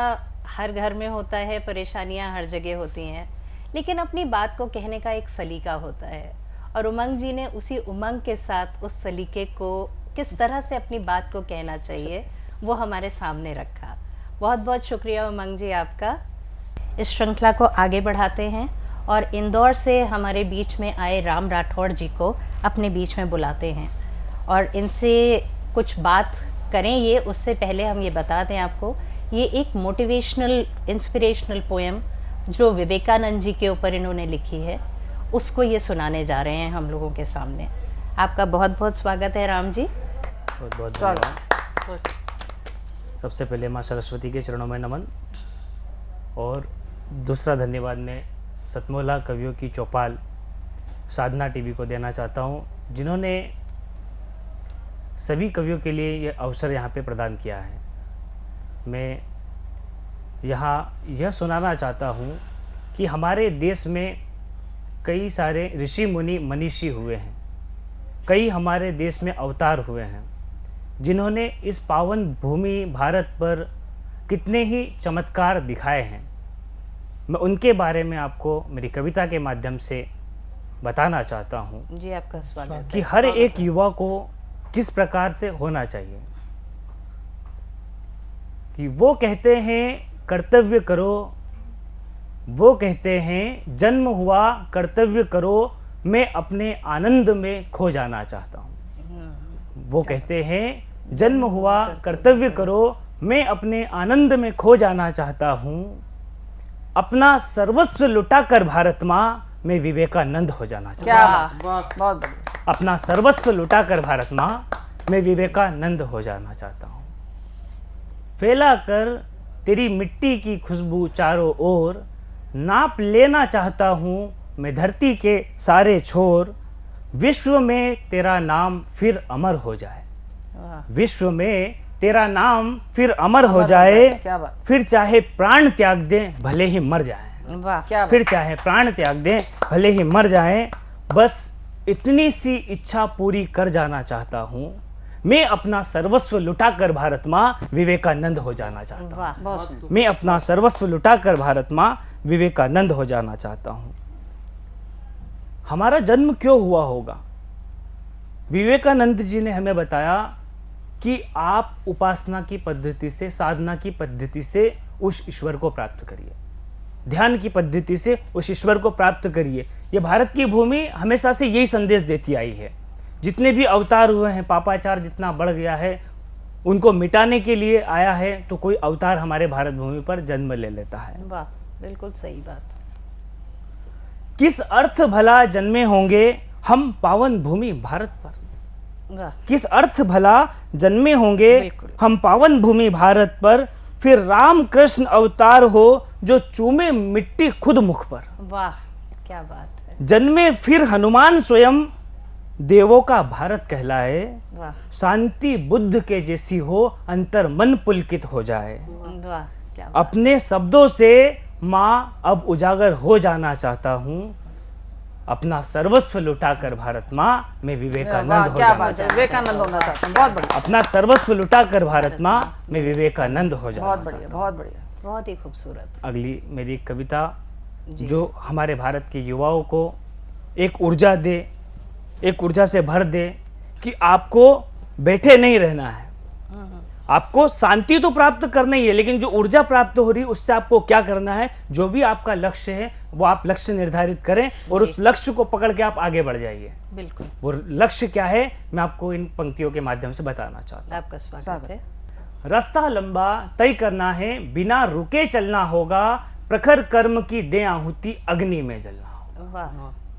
हर घर में होता है, परेशानियां हर जगह होती हैं, लेकिन अपनी बात को कहने का एक सलीका होता है, और उमंग जी ने उसी उमंग के साथ उस सलीके को किस तरह से अपनी बात को कहना चाहिए वो हमारे सामने रखा। बहुत बहुत शुक्रिया उमंग जी आपका। इस श्रृंखला को आगे बढ़ाते हैं और इंदौर से हमारे बीच में आए राम राठौड़ जी को अपने बीच में बुलाते हैं और इनसे कुछ बात करें। ये उससे पहले हम ये बता दें आपको, ये एक मोटिवेशनल इंस्पिरेशनल पोएम जो विवेकानंद जी के ऊपर इन्होंने लिखी है, उसको ये सुनाने जा रहे हैं हम लोगों के सामने। आपका बहुत बहुत स्वागत है राम जी। बहुत बहुत धन्यवाद। सबसे पहले माँ सरस्वती के चरणों में नमन, और दूसरा धन्यवाद मैं सतमोला कवियों की चौपाल साधना टीवी को देना चाहता हूँ, जिन्होंने सभी कवियों के लिए ये अवसर यहाँ पे प्रदान किया है। मैं यहाँ यह सुनाना चाहता हूँ कि हमारे देश में कई सारे ऋषि मुनि मनीषी हुए हैं, कई हमारे देश में अवतार हुए हैं, जिन्होंने इस पावन भूमि भारत पर कितने ही चमत्कार दिखाए हैं। मैं उनके बारे में आपको मेरी कविता के माध्यम से बताना चाहता हूँ जी। आपका स्वागत कि हर एक युवा को किस प्रकार से होना चाहिए। कि वो कहते हैं कर्तव्य करो, वो कहते हैं जन्म हुआ कर्तव्य करो, मैं अपने आनंद में खो जाना चाहता हूँ। वो कहते हैं जन्म हुआ कर्तव्य करो, मैं अपने आनंद में खो जाना चाहता हूँ, अपना सर्वस्व लुटाकर भारत माँ मैं विवेकानंद हो जाना चाहता हूँ। बहुत अपना सर्वस्व लुटाकर भारत माँ मैं विवेकानंद हो जाना चाहता हूँ। फैला कर तेरी मिट्टी की खुशबू चारों ओर, नाप लेना चाहता हूँ मैं धरती के सारे छोर, विश्व में तेरा नाम फिर अमर हो जाए, विश्व में तेरा नाम फिर अमर हो जाए, फिर चाहे प्राण त्याग दें भले ही मर जाए, फिर चाहे प्राण त्याग दें भले ही मर जाए, बस इतनी सी इच्छा पूरी कर जाना चाहता हूँ, मैं अपना सर्वस्व लुटाकर भारत माँ विवेकानंद हो जाना चाहता हूँ। मैं अपना सर्वस्व लुटाकर भारत माँ विवेकानंद हो जाना चाहता हूँ। हमारा जन्म क्यों हुआ होगा? विवेकानंद जी ने हमें बताया कि आप उपासना की पद्धति से, साधना की पद्धति से उस ईश्वर को प्राप्त करिए, ध्यान की पद्धति से उस ईश्वर को प्राप्त करिए। ये भारत की भूमि हमेशा से यही संदेश देती आई है। जितने भी अवतार हुए हैं, पापाचार जितना बढ़ गया है, उनको मिटाने के लिए आया है तो कोई अवतार हमारे भारत भूमि पर जन्म ले लेता है। वाह, बिल्कुल सही बात। किस अर्थ भला जन्मे होंगे हम पावन भूमि भारत पर, किस अर्थ भला जन्मे होंगे हम पावन भूमि भारत पर, फिर राम कृष्ण अवतार हो जो चूमे मिट्टी खुद मुख पर। वाह, क्या बात है। जन्मे फिर हनुमान स्वयं देवों का भारत कहलाए, शांति बुद्ध के जैसी हो अंतर मन पुलकित हो जाए। वाह, क्या बात। अपने शब्दों से माँ अब उजागर हो जाना चाहता हूँ, अपना सर्वस्व लुटाकर भारत माँ मैं विवेकानंद हो जाना चाहता हूँ। विवेकानंद होना चाहता हूँ। बहुत बढ़िया। अपना सर्वस्व लुटाकर भारत माँ मैं विवेकानंद हो जाना बहुत चाहता बढ़िया, हूँ। बहुत बढ़िया, बहुत ही खूबसूरत। अगली मेरी कविता जो हमारे भारत के युवाओं को एक ऊर्जा दे, एक ऊर्जा से भर दे कि आपको बैठे नहीं रहना है, आपको शांति तो प्राप्त करना ही है, लेकिन जो ऊर्जा प्राप्त हो रही है उससे आपको क्या करना है, जो भी आपका लक्ष्य है वो आप लक्ष्य निर्धारित करें और उस लक्ष्य को पकड़ के आप आगे बढ़ जाइए। बिल्कुल। वो लक्ष्य क्या है मैं आपको इन पंक्तियों के माध्यम से बताना चाहता हूँ। आपका स्वागत है। रास्ता लंबा तय करना है, बिना रुके चलना होगा, प्रखर कर्म की दे आहुति अग्नि में जलना होगा। वाह,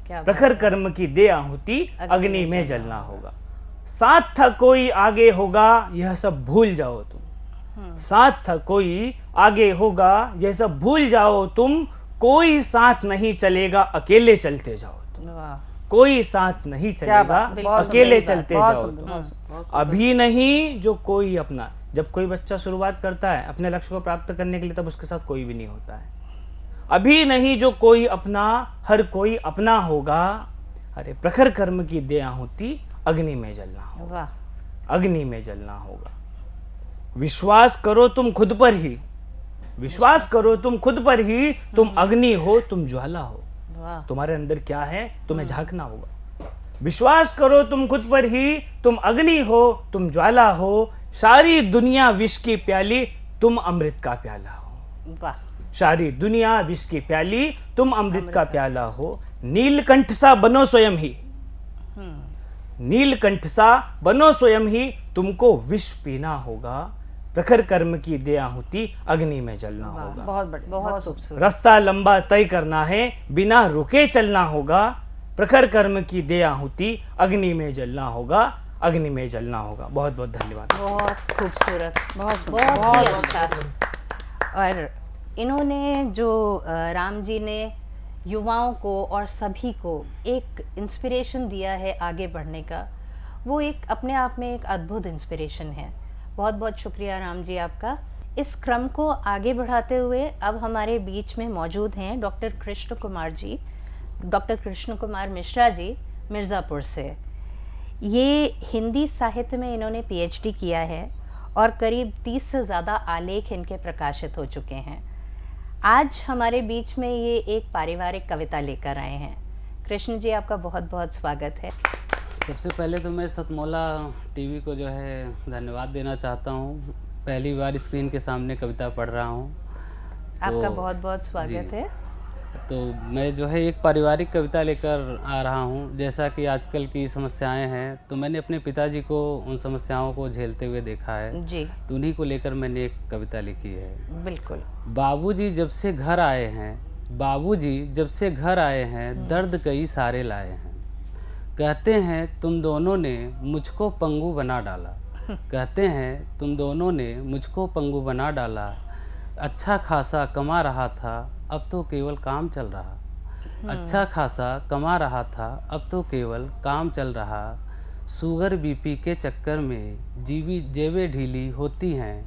क्या प्रखर कर्म की दे आहुति अग्नि में जलना होगा। साथ था कोई आगे होगा, यह सब भूल जाओ तुम। साथ था कोई आगे होगा, यह सब भूल जाओ तुम। कोई साथ नहीं चलेगा, अकेले चलते जाओ तुम। कोई साथ नहीं चलेगा, अकेले चलते जाओ तुम। अभी नहीं जो कोई अपना, जब कोई बच्चा शुरुआत करता है अपने लक्ष्य को प्राप्त करने के लिए, तब उसके साथ कोई भी नहीं होता है। अभी नहीं जो कोई अपना, हर कोई अपना होगा। अरे प्रखर कर्म की दे आहुति अग्नि में जलना होगा। अग्नि में जलना होगा। विश्वास करो तुम खुद पर ही, विश्वास करो तुम खुद पर ही। तुम अग्नि हो, तुम ज्वाला हो। तुम्हारे अंदर क्या है तुम्हें झांकना होगा। विश्वास करो तुम खुद पर ही, तुम अग्नि हो, तुम ज्वाला हो। सारी दुनिया विष की प्याली, तुम अमृत का प्याला हो। वाह। सारी दुनिया विष की प्याली, तुम अमृत का प्याला हो। नीलकंठ सा बनो स्वयं ही, नीलकंठ सा बनो स्वयं ही। तुमको विष पीना होगा। प्रखर कर्म की दे आहुति अग्नि में जलना होगा। बहुत बढ़िया, बहुत खूबसूरत। रास्ता लंबा तय करना है, बिना रुके चलना होगा। प्रखर कर्म की दे आहुति अग्नि में जलना होगा। अग्नि में जलना होगा। बहुत बहुत धन्यवाद। बहुत खूबसूरत, बहुत बहुत ही अच्छा। और इन्होंने जो राम जी ने युवाओं को और सभी को एक इंस्पिरेशन दिया है आगे बढ़ने का, वो एक अपने आप में एक अद्भुत इंस्पिरेशन है। बहुत बहुत शुक्रिया राम जी आपका। इस क्रम को आगे बढ़ाते हुए अब हमारे बीच में मौजूद हैं डॉक्टर कृष्ण कुमार जी, डॉक्टर कृष्ण कुमार मिश्रा जी मिर्ज़ापुर से। ये हिंदी साहित्य में इन्होंने पीएचडी किया है और करीब 30 से ज़्यादा आलेख इनके प्रकाशित हो चुके हैं। आज हमारे बीच में ये एक पारिवारिक कविता लेकर आए हैं। कृष्ण जी आपका बहुत बहुत स्वागत है। सबसे पहले तो मैं सतमोला टीवी को जो है धन्यवाद देना चाहता हूँ। पहली बार स्क्रीन के सामने कविता पढ़ रहा हूँ, आपका बहुत बहुत स्वागत है। तो मैं जो है एक पारिवारिक कविता लेकर आ रहा हूँ। जैसा कि आजकल की समस्याएं हैं, तो मैंने अपने पिताजी को उन समस्याओं को झेलते हुए देखा है जी। तो उन्हीं को लेकर मैंने एक कविता लिखी है। बिल्कुल। बाबूजी जब से घर आए हैं, बाबूजी जब से घर आए हैं, दर्द कई सारे लाए हैं। कहते हैं तुम दोनों ने मुझको पंगु बना डाला। कहते हैं तुम दोनों ने मुझको पंगु बना डाला। अच्छा खासा कमा रहा था, अब तो केवल काम चल रहा। अच्छा खासा कमा रहा था, अब तो केवल काम चल रहा। शुगर बीपी के चक्कर में जेबें ढीली होती हैं।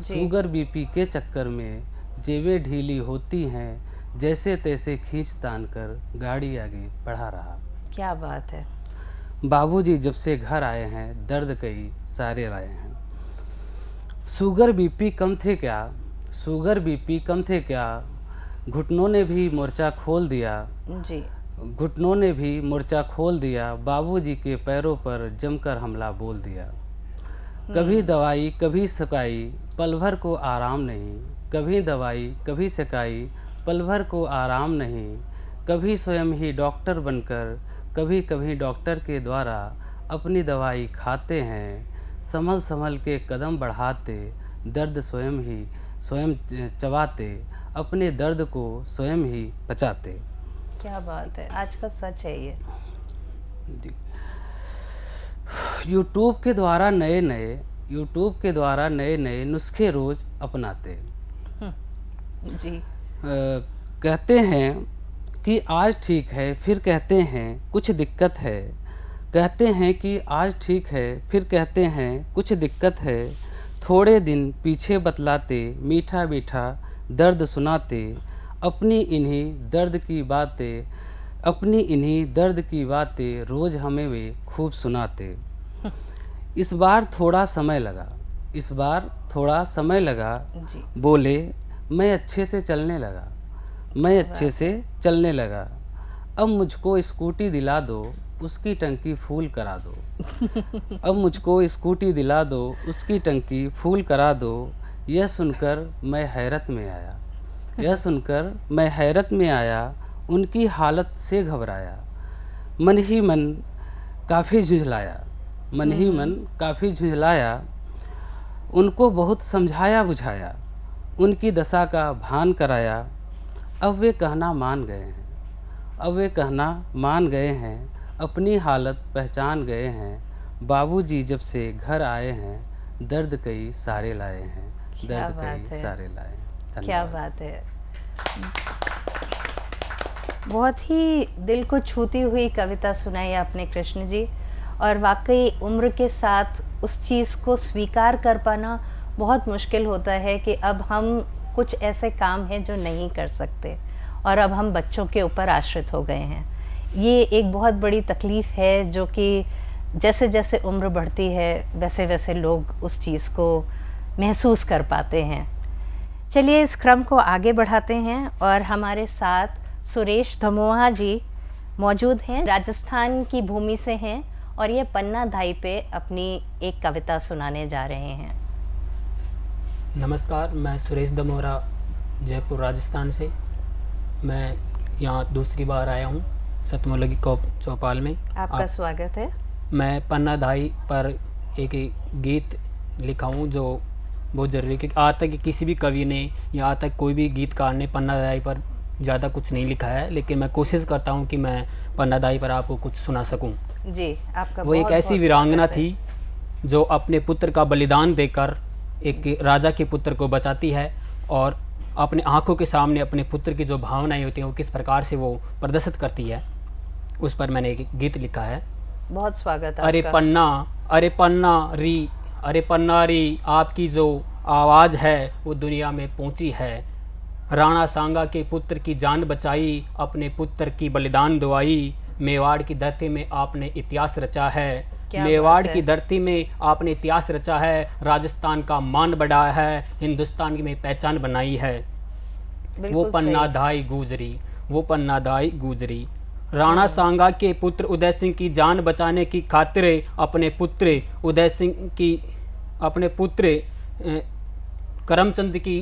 शुगर बीपी के चक्कर में जेबें ढीली होती हैं। जैसे तैसे खींच तान कर गाड़ी आगे बढ़ा रहा। क्या बात है। बाबूजी जब से घर आए हैं, दर्द कई सारे लाए हैं। शुगर बीपी कम थे क्या, शुगर बीपी कम थे क्या। घुटनों ने भी मोर्चा खोल दिया जी। घुटनों ने भी मोर्चा खोल दिया। बाबूजी के पैरों पर जमकर हमला बोल दिया। कभी दवाई कभी सकाई, पल भर को आराम नहीं। कभी दवाई कभी सकाई, पल भर को आराम नहीं। कभी स्वयं ही डॉक्टर बनकर, कभी कभी डॉक्टर के द्वारा अपनी दवाई खाते हैं। संभल संभल के कदम बढ़ाते, दर्द स्वयं चबाते, अपने दर्द को स्वयं ही पचाते। क्या बात है, आज का सच है ये। यूट्यूब के द्वारा नए नए नुस्खे रोज अपनाते। जी। कहते हैं कि आज ठीक है, फिर कहते हैं कुछ दिक्कत है। कहते हैं कि आज ठीक है, फिर कहते हैं कुछ दिक्कत है। थोड़े दिन पीछे बतलाते, मीठा मीठा दर्द सुनाते। अपनी इन्हीं दर्द की बातें रोज़ हमें वे खूब सुनाते। इस बार थोड़ा समय लगा जी। बोले मैं अच्छे से चलने लगा। अब मुझको स्कूटी दिला दो, उसकी टंकी फूल करा दो। अब मुझको स्कूटी दिला दो, उसकी टंकी फूल करा दो। यह सुनकर मैं हैरत में आया, यह सुनकर मैं हैरत में आया, उनकी हालत से घबराया। मन ही मन काफ़ी झुंझलाया, मन ही मन काफ़ी झुंझलाया। उनको बहुत समझाया बुझाया, उनकी दशा का भान कराया। अब वे कहना मान गए हैं, अब वे कहना मान गए हैं, अपनी हालत पहचान गए हैं। बाबूजी जब से घर आए हैं, दर्द कई सारे लाए हैं, दर्द कई सारे लाए हैं। क्या बात है, बहुत ही दिल को छूती हुई कविता सुनाई आपने कृष्ण जी। और वाकई उम्र के साथ उस चीज़ को स्वीकार कर पाना बहुत मुश्किल होता है कि अब हम कुछ ऐसे काम हैं जो नहीं कर सकते और अब हम बच्चों के ऊपर आश्रित हो गए हैं। ये एक बहुत बड़ी तकलीफ़ है जो कि जैसे जैसे उम्र बढ़ती है वैसे वैसे लोग उस चीज़ को महसूस कर पाते हैं। चलिए इस क्रम को आगे बढ़ाते हैं और हमारे साथ सुरेश धमोहा जी मौजूद हैं, राजस्थान की भूमि से हैं और ये पन्ना धाई पे अपनी एक कविता सुनाने जा रहे हैं। नमस्कार, मैं सुरेश दमोरा जयपुर राजस्थान से। मैं यहाँ दूसरी बार आया हूँ सतमोला की चौपाल में। आपका स्वागत है। मैं पन्ना धाई पर एक गीत लिखा हूँ जो बहुत ज़रूरी है, क्योंकि आज तक किसी भी कवि ने या आज तक कोई भी गीतकार ने पन्ना धाई पर ज़्यादा कुछ नहीं लिखा है, लेकिन मैं कोशिश करता हूँ कि मैं पन्ना धाई पर आपको कुछ सुना सकूँ। जी, आपका वो एक ऐसी वीरांगना थी जो अपने पुत्र का बलिदान देकर एक राजा के पुत्र को बचाती है और अपने आंखों के सामने अपने पुत्र की जो भावनाएं होती हैं वो किस प्रकार से वो प्रदर्शित करती है, उस पर मैंने एक गीत लिखा है। बहुत स्वागत है। अरे पन्ना, अरे पन्ना री, अरे पन्ना री, आपकी जो आवाज़ है वो दुनिया में पहुंची है। राणा सांगा के पुत्र की जान बचाई, अपने पुत्र की बलिदान दुआई। मेवाड़ की धरती में आपने इतिहास रचा है, मेवाड़ की धरती में आपने इतिहास रचा है। राजस्थान का मान बढ़ाया है, हिंदुस्तान की में पहचान बनाई है। वो पन्ना धाई गुजरी, वो पन्ना धाई गुजरी। राणा सांगा के पुत्र उदय सिंह की जान बचाने की खातिर अपने पुत्र उदय सिंह की, अपने पुत्र करमचंद की,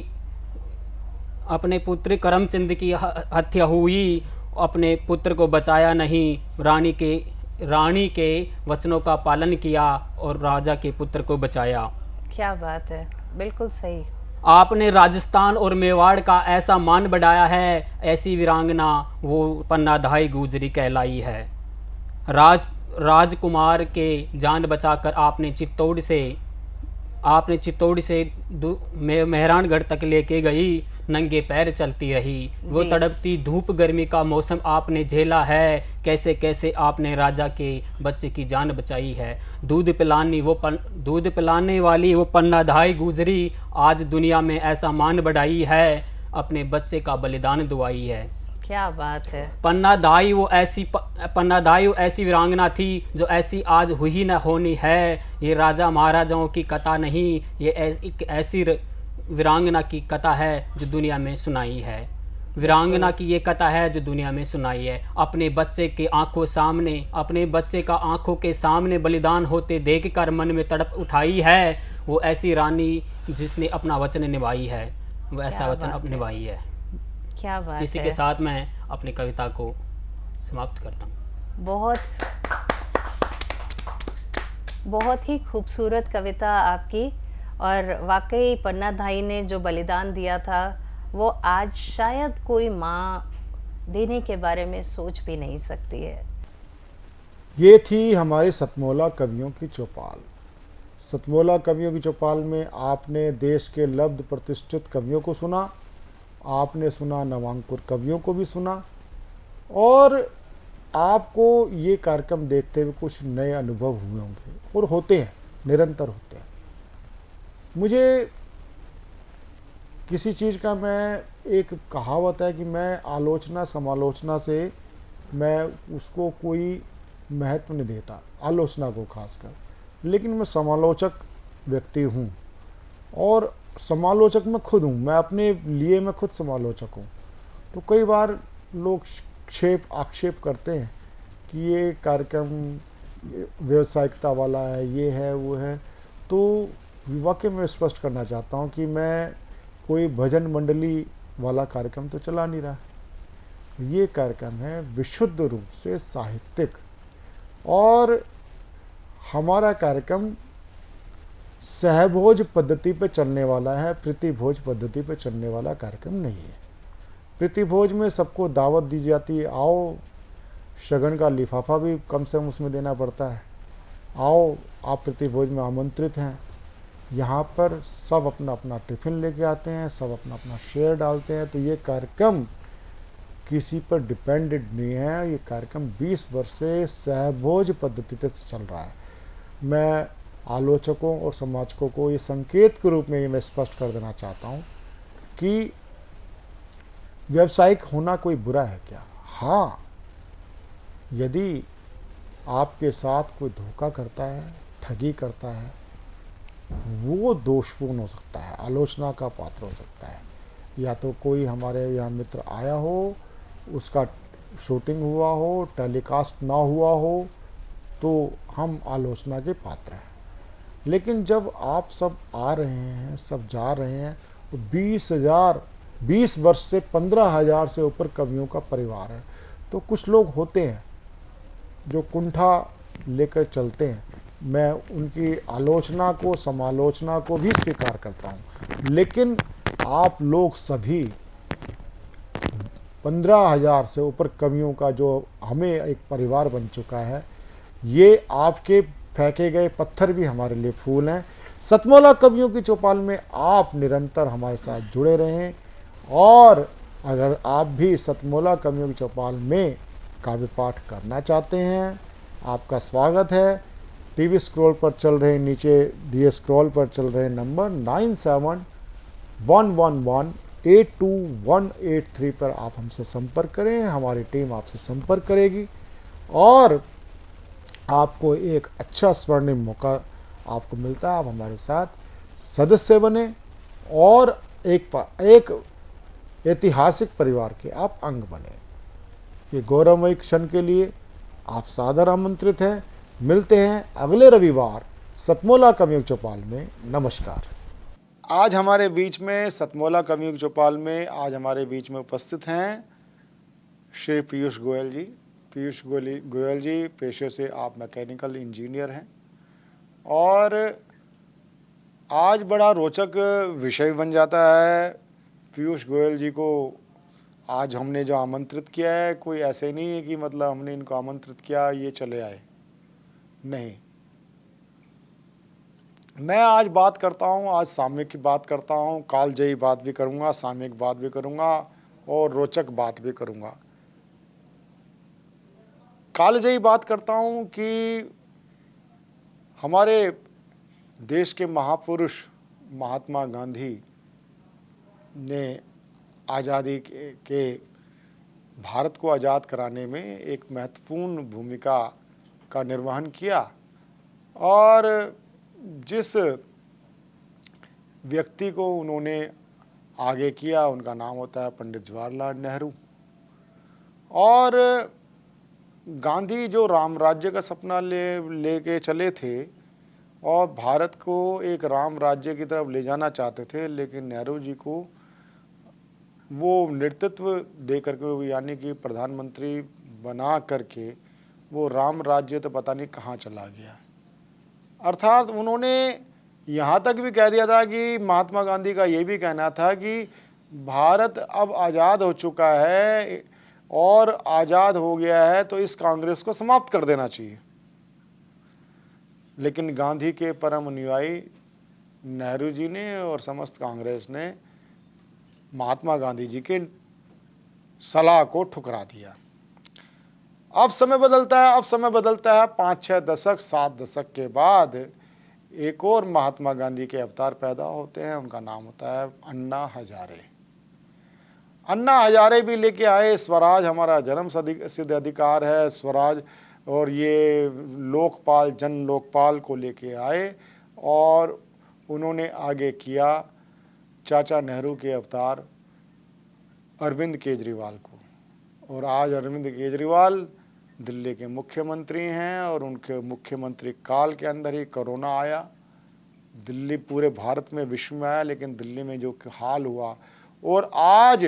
अपने पुत्र करमचंद की हत्या हुई। अपने पुत्र को बचाया नहीं, रानी के वचनों का पालन किया और राजा के पुत्र को बचाया। क्या बात है, बिल्कुल सही। आपने राजस्थान और मेवाड़ का ऐसा मान बढ़ाया है, ऐसी वीरांगना वो पन्ना धाई गुजरी कहलाई है। राजकुमार के जान बचाकर आपने चित्तौड़ से मेहरानगढ़ तक लेके गई, नंगे पैर चलती रही। वो तड़पती धूप गर्मी का मौसम आपने झेला है, कैसे कैसे आपने राजा के बच्चे की जान बचाई है। दूध पिलाने वाली वो पन्ना धाई गुजरी, आज दुनिया में ऐसा मान बढ़ाई है, अपने बच्चे का बलिदान दुआई है। क्या बात है। पन्ना धाई वो ऐसी वीरांगना थी जो ऐसी आज हुई न होनी है। ये राजा महाराजाओं की कथा नहीं, ये एक ऐसी वीरांगना की कथा है जो दुनिया में सुनाई है। वीरांगना की ये कथा है जो दुनिया में सुनाई है। अपने बच्चे के आंखों के सामने बलिदान होते देखकर मन में तड़प उठाई है। वो ऐसी रानी जिसने अपना वचन निभाई है, वो ऐसा वचन निभाई है। क्या बात है। इसी के साथ मैं अपनी कविता को समाप्त करता हूँ। बहुत ही खूबसूरत कविता आपकी। और वाकई पन्ना धाई ने जो बलिदान दिया था वो आज शायद कोई माँ देने के बारे में सोच भी नहीं सकती है। ये थी हमारी सतमोला कवियों की चौपाल। सतमोला कवियों की चौपाल में आपने देश के लब्ध प्रतिष्ठित कवियों को सुना, आपने सुना नवांकुर कवियों को भी सुना, और आपको ये कार्यक्रम देखते हुए कुछ नए अनुभव हुए होंगे और होते हैं, निरंतर होते हैं। मुझे किसी चीज़ का, मैं एक कहावत है कि मैं आलोचना समालोचना से मैं उसको कोई महत्व नहीं देता, आलोचना को खासकर, लेकिन मैं समालोचक व्यक्ति हूँ और समालोचक मैं खुद हूँ, मैं अपने लिए मैं खुद समालोचक हूँ। तो कई बार लोग आक्षेप करते हैं कि ये कार्यक्रम व्यावसायिकता वाला है, ये है वो है, तो वाकई में स्पष्ट करना चाहता हूँ कि मैं कोई भजन मंडली वाला कार्यक्रम तो चला नहीं रहा। ये कार्यक्रम है विशुद्ध रूप से साहित्यिक, और हमारा कार्यक्रम सहभोज पद्धति पे चलने वाला है, प्रीतिभोज पद्धति पे चलने वाला कार्यक्रम नहीं है। प्रीतिभोज में सबको दावत दी जाती है, आओ, शगन का लिफाफा भी कम से कम उसमें देना पड़ता है, आओ आप प्रीतिभोज में आमंत्रित हैं। यहाँ पर सब अपना अपना टिफ़िन लेके आते हैं, सब अपना अपना शेयर डालते हैं। तो ये कार्यक्रम किसी पर डिपेंडेंट नहीं है, ये कार्यक्रम 20 वर्ष से सहभोज पद्धति से चल रहा है। मैं आलोचकों और समाजकों को ये संकेत के रूप में ये मैं स्पष्ट कर देना चाहता हूँ कि व्यावसायिक होना कोई बुरा है क्या? हाँ, यदि आपके साथ कोई धोखा करता है, ठगी करता है, वो दोषपूर्ण हो सकता है, आलोचना का पात्र हो सकता है। या तो कोई हमारे यहाँ मित्र आया हो, उसका शूटिंग हुआ हो, टेलीकास्ट ना हुआ हो, तो हम आलोचना के पात्र हैं। लेकिन जब आप सब आ रहे हैं, सब जा रहे हैं, तो 20 वर्ष से 15,000 से ऊपर कवियों का परिवार है। तो कुछ लोग होते हैं जो कुंठा लेकर चलते हैं, मैं उनकी आलोचना को, समालोचना को भी स्वीकार करता हूँ। लेकिन आप लोग सभी 15,000 से ऊपर कवियों का जो हमें एक परिवार बन चुका है, ये आपके फेंके गए पत्थर भी हमारे लिए फूल हैं। सतमोला कवियों की चौपाल में आप निरंतर हमारे साथ जुड़े रहें, और अगर आप भी सतमोला कवियों की चौपाल में काव्य पाठ करना चाहते हैं, आपका स्वागत है। टीवी स्क्रॉल पर चल रहे, नीचे दिए स्क्रॉल पर चल रहे नंबर 9711182183 पर आप हमसे संपर्क करें, हमारी टीम आपसे संपर्क करेगी और आपको एक अच्छा स्वर्णिम मौका आपको मिलता है। आप हमारे साथ सदस्य बने और एक ऐतिहासिक परिवार के आप अंग बने। ये गौरवमयी क्षण के लिए आप सादर आमंत्रित हैं। मिलते हैं अगले रविवार सतमोला कवियों की चौपाल में। नमस्कार। आज हमारे बीच में सतमोला कवियों की चौपाल में आज हमारे बीच में उपस्थित हैं श्री पीयूष गोयल जी। पीयूष गोयल जी पेशे से आप मैकेनिकल इंजीनियर हैं और आज बड़ा रोचक विषय बन जाता है। पीयूष गोयल जी को आज हमने जो आमंत्रित किया है, कोई ऐसे नहीं है कि मतलब हमने इनको आमंत्रित किया ये चले आए, नहीं। मैं आज बात करता हूँ, आज सामयिक की बात करता हूँ, कालजयी बात भी करूँगा, सामयिक बात भी करूँगा और रोचक बात भी करूँगा। कालजयी बात करता हूँ कि हमारे देश के महापुरुष महात्मा गांधी ने आज़ादी के भारत को आज़ाद कराने में एक महत्वपूर्ण भूमिका का निर्वहन किया और जिस व्यक्ति को उन्होंने आगे किया उनका नाम होता है पंडित जवाहरलाल नेहरू। और गांधी जो राम राज्य का सपना लेके चले थे और भारत को एक राम राज्य की तरफ ले जाना चाहते थे, लेकिन नेहरू जी को वो नेतृत्व दे करके यानी कि प्रधानमंत्री बना करके वो राम राज्य तो पता नहीं कहाँ चला गया। अर्थात उन्होंने यहाँ तक भी कह दिया था कि महात्मा गांधी का ये भी कहना था कि भारत अब आज़ाद हो चुका है और आज़ाद हो गया है तो इस कांग्रेस को समाप्त कर देना चाहिए। लेकिन गांधी के परम अनुयायी नेहरू जी ने और समस्त कांग्रेस ने महात्मा गांधी जी के सलाह को ठुकरा दिया। अब समय बदलता है, 5-6 दशक 7 दशक के बाद एक और महात्मा गांधी के अवतार पैदा होते हैं। उनका नाम होता है अन्ना हजारे। अन्ना हजारे भी लेके आए स्वराज हमारा जन्म सिद्ध अधिकार है, स्वराज, और ये लोकपाल जन लोकपाल को लेके आए और उन्होंने आगे किया चाचा नेहरू के अवतार अरविंद केजरीवाल को। और आज अरविंद केजरीवाल दिल्ली के मुख्यमंत्री हैं और उनके मुख्यमंत्री काल के अंदर ही कोरोना आया। दिल्ली पूरे भारत में, विश्व में आया, लेकिन दिल्ली में जो हाल हुआ, और आज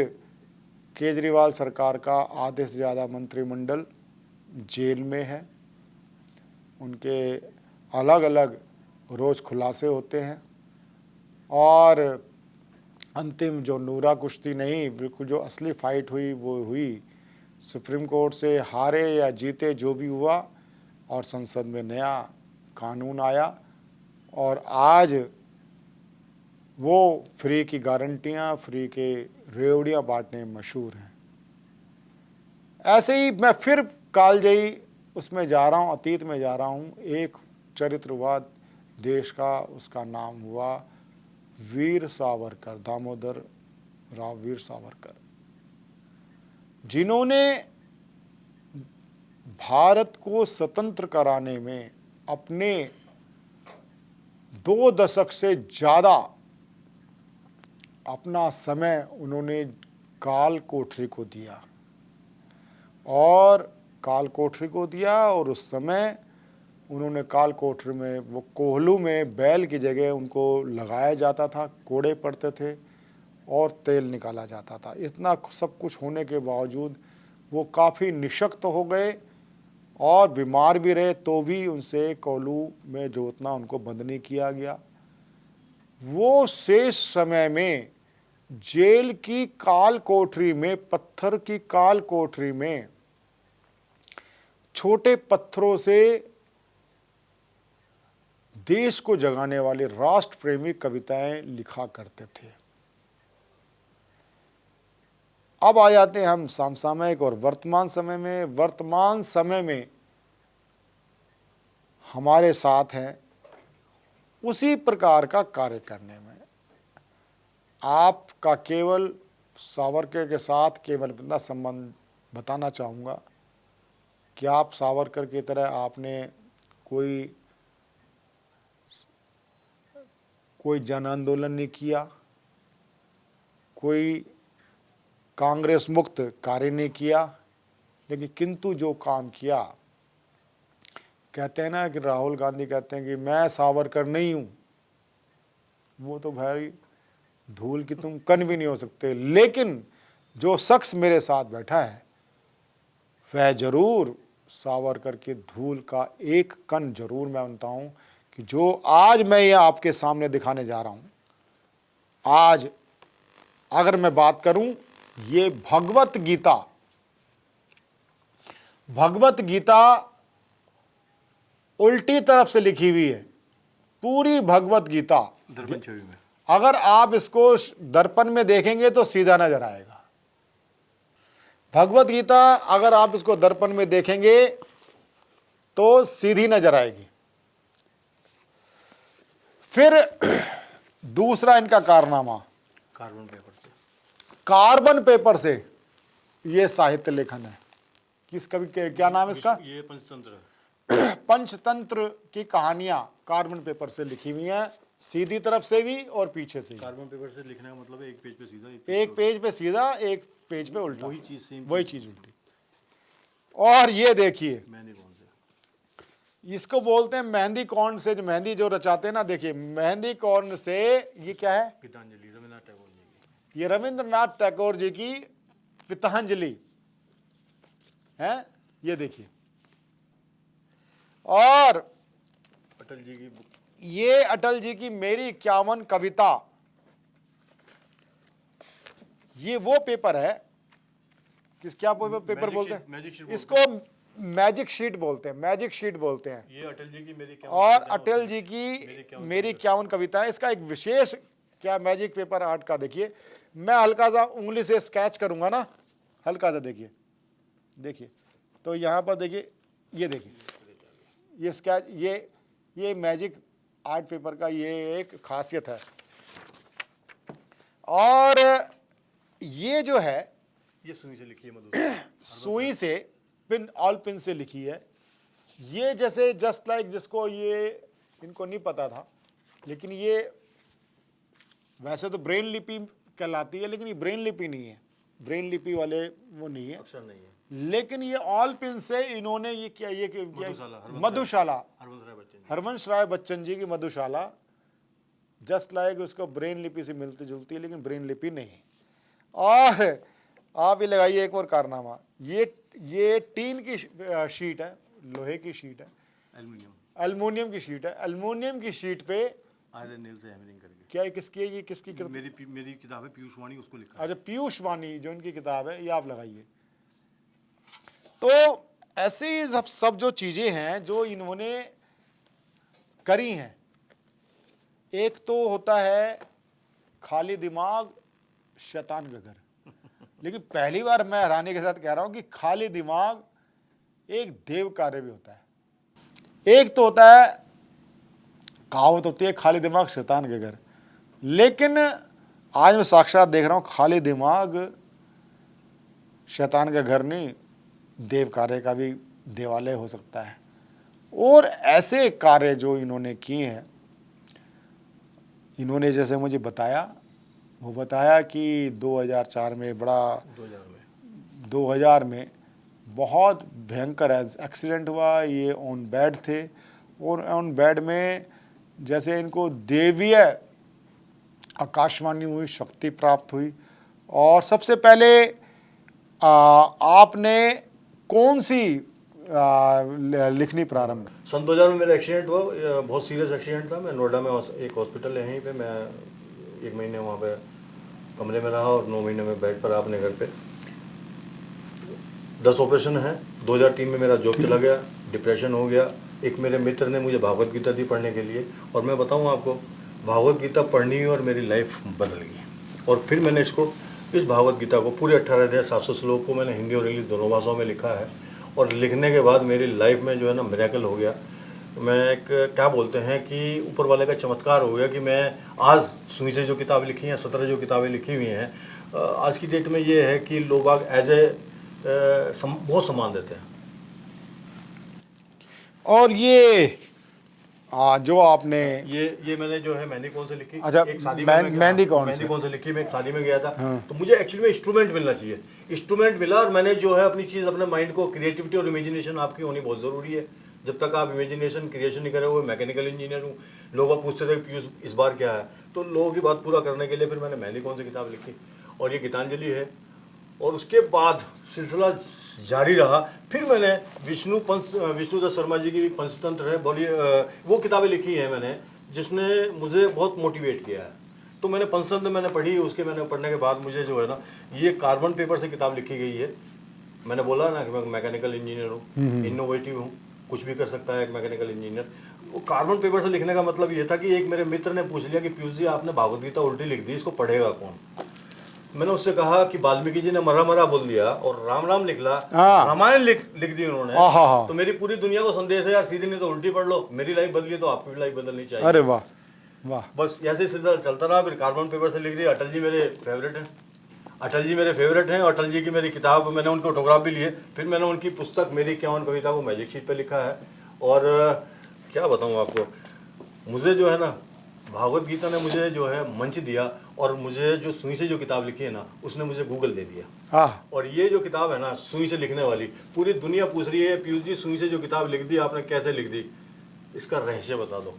केजरीवाल सरकार का आधे से ज़्यादा मंत्रिमंडल जेल में है। उनके अलग अलग रोज़ खुलासे होते हैं और अंतिम जो नूरा कुश्ती नहीं, बिल्कुल जो असली फाइट हुई वो हुई। सुप्रीम कोर्ट से हारे या जीते जो भी हुआ, और संसद में नया कानून आया और आज वो फ्री की गारंटियाँ, फ्री के रेवड़ियाँ बांटने में मशहूर हैं। ऐसे ही मैं फिर कालजयी उसमें जा रहा हूँ, अतीत में जा रहा हूँ। एक चरित्र हुआ देश का, उसका नाम हुआ वीर सावरकर, दामोदर राव वीर सावरकर, जिन्होंने भारत को स्वतंत्र कराने में अपने 2 दशक से ज़्यादा अपना समय उन्होंने काल कोठरी को दिया, और काल कोठरी को दिया। और उस समय उन्होंने काल कोठरी में, वो कोहलू में बैल की जगह उनको लगाया जाता था, कोड़े पड़ते थे और तेल निकाला जाता था। इतना सब कुछ होने के बावजूद वो काफ़ी निशक्त हो गए और बीमार भी रहे, तो भी उनसे कोहलू में जोतना उनको बंद नहीं किया गया। वो शेष समय में जेल की काल कोठरी में, पत्थर की काल कोठरी में छोटे पत्थरों से देश को जगाने वाले राष्ट्र प्रेमी कविताएं लिखा करते थे। अब आ जाते हैं हम समसामयिक और वर्तमान समय में। वर्तमान समय में हमारे साथ हैं उसी प्रकार का कार्य करने में। आपका केवल सावरकर के साथ केवल इतना संबंध बताना चाहूँगा कि आप सावरकर की तरह आपने कोई जन आंदोलन नहीं किया, कोई कांग्रेस मुक्त कार्य नहीं किया, लेकिन किंतु जो काम किया, कहते हैं ना कि राहुल गांधी कहते हैं कि मैं सावरकर नहीं हूँ, वो तो भाई धूल की तुम कण भी नहीं हो सकते। लेकिन जो शख्स मेरे साथ बैठा है वह जरूर सावरकर की धूल का एक कण जरूर मैं मानता हूँ कि जो आज मैं ये आपके सामने दिखाने जा रहा हूँ। आज अगर मैं बात करूं, ये भगवत गीता उल्टी तरफ से लिखी हुई है। पूरी भगवत गीता दर्पण छवि में, अगर आप इसको दर्पण में देखेंगे तो सीधा नजर आएगा। भगवत गीता अगर आप इसको दर्पण में देखेंगे तो सीधी नजर आएगी। फिर दूसरा इनका कारनामा, कार्बन पेपर से ये साहित्य लेखन है। किस कवि क्या नाम है इसका? ये पंचतंत्र। पंचतंत्र की कहानियां कार्बन पेपर से लिखी हुई हैं, सीधी तरफ से भी और पीछे से भी। कार्बन पेपर से लिखने का मतलब एक पेज पे सीधा, एक पेज पे सीधा, एक पेज पे उल्टा, वही चीज सेम, वही चीज उल्टी। और ये देखिए, मेहंदी कौन से, इसको बोलते हैं मेहंदी कौन से, जो मेहंदी जो रचाते हैं ना, देखिए मेहंदी कौन से, ये क्या है? गीतांजलि, रविन्द्रनाथ टैगोर जी की। ये रविंद्रनाथ टैगोर जी की गीतांजलि है, ये देखिए। और अटल जी की, ये अटल जी की मेरी 51 कविता, ये वो पेपर है, क्या पेपर बोलते हैं इसको? मैजिक शीट बोलते हैं, मैजिक शीट बोलते हैं। ये अटल जी की मेरी 51 और अटल जी की मेरी 51 कविता है। इसका एक विशेष क्या मैजिक पेपर आर्ट का, देखिए मैं हल्का सा उंगली से स्केच करूंगा ना, हल्का सा देखिए, देखिए तो यहाँ पर देखिए, ये देखिए ये स्केच, ये मैजिक आर्ट पेपर का ये एक खासियत है। और ये जो है, ये सुई से लिखी है, मधु सुई से, पिन, ऑल पिन से लिखी है। ये जैसे जस्ट लाइक, जिसको ये इनको नहीं पता था, लेकिन ये वैसे तो ब्रेन लिपि कहलाती है, लेकिन ये ब्रेन लिपि नहीं है, ब्रेन लिपि वाले वो नहीं है, अक्षर नहीं है, लेकिन ये ऑल पिन से इन्होंने ये किया, ये मधुशाला, हरवंश राय बच्चन जी की मधुशाला, जस्ट लाइक उसको ब्रेन लिपि से मिलती जुलती है, लेकिन ब्रेन लिपि नहीं। और आप ये लगाइए एक और कारनामा, ये टीन की शीट है, लोहे की शीट है, एल्युमिनियम की शीट है। एल्युमिनियम की शीट पे आयरन नेल से हैमरिंग करके। क्या ये किसकी है? ये किसकी मेरी किताब है पीयूष वाणी, उसको लिखा है। अच्छा, पीयूष वाणी जो इनकी किताब है, ये आप लगाइए। तो ऐसे ही सब जो चीजें हैं जो इन्होंने करी हैं, एक तो होता है खाली दिमाग शैतान का घर, लेकिन पहली बार मैं हैरानी के साथ कह रहा हूं कि खाली दिमाग एक देव कार्य भी होता है। एक तो होता है, कहावत होती है खाली दिमाग शैतान के घर, लेकिन आज मैं साक्षात देख रहा हूं खाली दिमाग शैतान का घर नहीं, देव कार्य का भी देवालय हो सकता है। और ऐसे कार्य जो इन्होंने किए हैं, इन्होंने जैसे मुझे बताया, वो बताया कि 2004 में बड़ा 2000 में बहुत भयंकर एक्सीडेंट हुआ। ये ऑन बेड थे और ऑन बेड में जैसे इनको देवीय आकाशवाणी हुई, शक्ति प्राप्त हुई। और सबसे पहले आपने कौन सी लिखनी प्रारंभ? सन 2000 में मेरा एक्सीडेंट हुआ, बहुत सीरियस एक्सीडेंट था। मैं नोएडा में एक हॉस्पिटल है यहीं पे, मैं 1 महीने वहाँ पे कमरे में रहा और 9 महीने में बेड पर अपने घर पे। 10 ऑपरेशन है। 2003 में मेरा जॉब चला गया, डिप्रेशन हो गया। एक मेरे मित्र ने मुझे भागवत गीता दी पढ़ने के लिए, और मैं बताऊँ आपको, भागवत गीता पढ़नी और मेरी लाइफ बदल गई। और फिर मैंने इस भागवत गीता को पूरे 18,700 श्लोक को मैंने हिंदी और इंग्लिश दोनों भाषाओं में लिखा है। और लिखने के बाद मेरी लाइफ में जो है ना मिरेकल हो गया। मैं एक क्या बोलते हैं कि ऊपर वाले का चमत्कार हो गया कि मैं आज सुई से जो किताब लिखी हैं, 17 जो किताबें लिखी हुई हैं, आज की डेट में ये है कि लोग बाग एज ए बहुत सम्मान देते हैं। और ये जो आपने ये मैंने जो है मेहंदी कौन से लिखी, अच्छा, एक शादी मेहंदी कौन से लिखी, मैं एक शादी में गया था। तो मुझे एक्चुअली में इंस्ट्रूमेंट मिलना चाहिए, इंस्ट्रूमेंट मिला और मैंने जो है अपनी चीज़, अपने माइंड को, क्रिएटिविटी और इमेजिनेशन आपकी होनी बहुत ज़रूरी है। जब तक आप इमेजिनेशन क्रिएशन नहीं करे हुए, मैकेनिकल इंजीनियर हूँ, लोग पूछते थे पीयूष इस बार क्या है, तो लोगों की बात पूरा करने के लिए फिर मैंने मेहंदी कौन सी किताब लिखी और ये गीतांजलि है। और उसके बाद सिलसिला जारी रहा। फिर मैंने विष्णुदत्त शर्मा जी की पंचतंत्र है, बोलिए, वो किताबें लिखी हैं मैंने, जिसने मुझे बहुत मोटिवेट किया है। तो मैंने पंचतंत्र मैंने पढ़ी, उसके मैंने पढ़ने के बाद मुझे जो है ना, ये कार्बन पेपर से किताब लिखी गई है। मैंने बोला ना कि मैं मैकेनिकल इंजीनियर हूँ, इनोवेटिव हूँ, कुछ भी कर सकता है एक मैकेनिकल इंजीनियर। वो कार्बन पेपर से लिखने का मतलब ये था कि एक मेरे मित्र ने पूछ लिया कि पीयूष जी आपने भागवत गीता उल्टी लिख दी, इसको पढ़ेगा कौन? मैंने उससे कहा कि वाल्मीकि जी ने मरा मरा बोल दिया और राम राम निकला, रामायण लिख दी उन्होंने। तो मेरी पूरी दुनिया को संदेश है यार, सीधी नहीं तो उल्टी पढ़ लो, मेरी लाइफ बदली तो आपकी भी लाइफ बदलनी चाहिए। अरे वाह वाह। बस ऐसे सीधा चलता रहा। फिर कार्बन पेपर से लिख दिया। अटल जी मेरे फेवरेट हैं, अटल जी मेरे फेवरेट हैं। अटल जी की मेरी किताब, मैंने उनके ऑटोग्राफ भी लिए। फिर मैंने उनकी पुस्तक मेरी 51 कविता को मैजिक शीट पे लिखा है। और क्या बताऊँ आपको, मुझे जो है ना भागवत गीता ने मुझे जो है मंच दिया, और मुझे जो सुई से जो किताब लिखी है ना, उसने मुझे गूगल दे दिया। और ये जो किताब है ना सुई से लिखने वाली, पूरी दुनिया पूछ रही है पीयूष जी सुई से जो किताब लिख दी आपने, कैसे लिख दी, इसका रहस्य बता दो।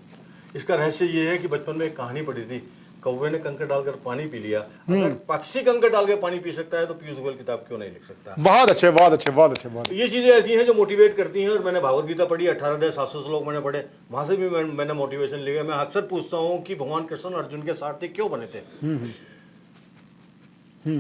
इसका रहस्य ये है कि बचपन में एक कहानी पढ़ी थी, कौवे ने कंकर डालकर पानी पी लिया। अगर पक्षी कंकर डाल के पानी पी सकता है तो पीयूष गोयल किताब क्यों नहीं लिख सकता? बहुत अच्छे, बहुत अच्छे, बहुत अच्छे, बहुत। ये चीजें ऐसी हैं जो मोटिवेट करती हैं। और मैंने भागवत गीता पढ़ी, 18,700 श्लोक मैंने पढ़े, वहां से भी मैंने मोटिवेशन लिया। मैं अक्सर पूछता हूँ कि भगवान कृष्ण अर्जुन के सारथी क्यों बने थे?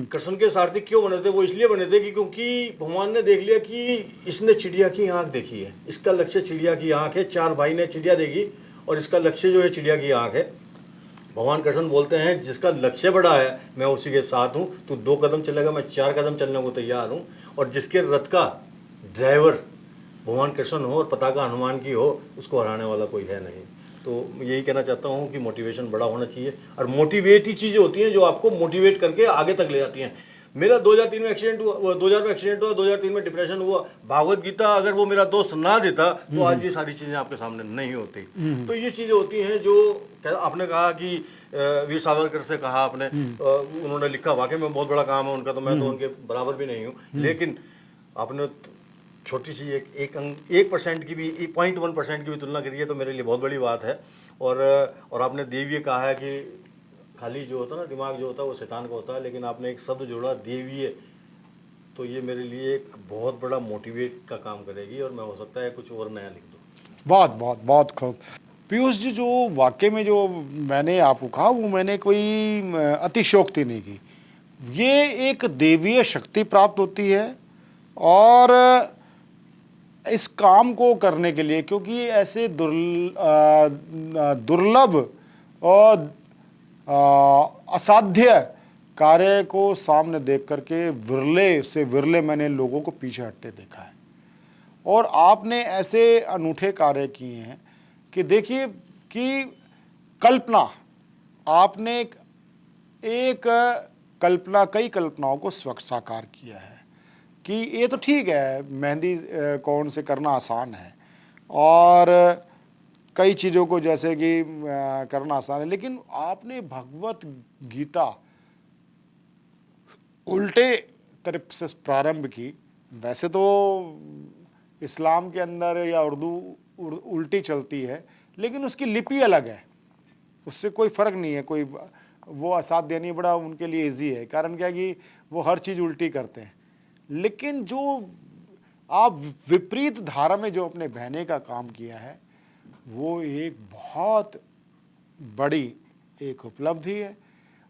कृष्ण के सारथी क्यों बने थे? वो इसलिए बने थे कि क्योंकि भगवान ने देख लिया कि इसने चिड़िया की आंख देखी है, इसका लक्ष्य चिड़िया की आंख है। 4 भाई ने चिड़िया देखी और इसका लक्ष्य जो है चिड़िया की आंख है। भगवान कृष्ण बोलते हैं जिसका लक्ष्य बड़ा है मैं उसी के साथ हूँ, तू 2 कदम चलेगा मैं 4 कदम चलने को तैयार हूँ। और जिसके रथ का ड्राइवर भगवान कृष्ण हो और पताका हनुमान की हो, उसको हराने वाला कोई है नहीं। तो यही कहना चाहता हूँ कि मोटिवेशन बड़ा होना चाहिए, और मोटिवेट ही चीज़ें होती हैं जो आपको मोटिवेट करके आगे तक ले जाती हैं। मेरा 2003 में एक्सीडेंट हुआ, 2000 में एक्सीडेंट हुआ, 2003 में डिप्रेशन हुआ। भागवत गीता अगर वो मेरा दोस्त ना देता तो आज ये सारी चीज़ें आपके सामने नहीं होती। तो ये चीज़ें होती हैं जो आपने कहा कि वीर सावरकर से कहा आपने, उन्होंने लिखा, वाकई में बहुत बड़ा काम है उनका, तो मैं तो उनके बराबर भी नहीं हूँ। लेकिन आपने छोटी सी 1% की भी 0.1% की भी तुलना करी है तो मेरे लिए बहुत बड़ी बात है। और आपने देवीय कहा है कि खाली जो होता है ना दिमाग जो होता है वो शैतान का होता है, लेकिन आपने एक शब्द जोड़ा देवीय, तो ये मेरे लिए एक बहुत बड़ा मोटिवेट का काम करेगी और मैं हो सकता है कुछ और नया लिख दूँ। बहुत बहुत बहुत खूब पीयूष जी, जो वाकई में जो मैंने आपको कहा वो मैंने कोई अतिशयोक्ति नहीं की। ये एक देवीय शक्ति प्राप्त होती है और इस काम को करने के लिए, क्योंकि ऐसे दुर्लभ और असाध्य कार्य को सामने देख करके विरले से विरले मैंने लोगों को पीछे हटते देखा है। और आपने ऐसे अनूठे कार्य किए हैं कि देखिए कि कल्पना, आपने एक कल्पना, कई कल्पनाओं को साकार किया है कि ये तो ठीक है, मेहंदी कौन से करना आसान है और कई चीज़ों को जैसे कि करना आसान है, लेकिन आपने भगवत गीता उल्टे तरफ से प्रारंभ की। वैसे तो इस्लाम के अंदर या उर्दू उल्टी चलती है, लेकिन उसकी लिपि अलग है, उससे कोई फ़र्क नहीं है, कोई वो असाध्य नहीं, बड़ा उनके लिए इजी है। कारण क्या है कि वो हर चीज़ उल्टी करते हैं। लेकिन जो आप विपरीत धारा में जो अपने बहने का काम किया है वो एक बहुत बड़ी एक उपलब्धि है।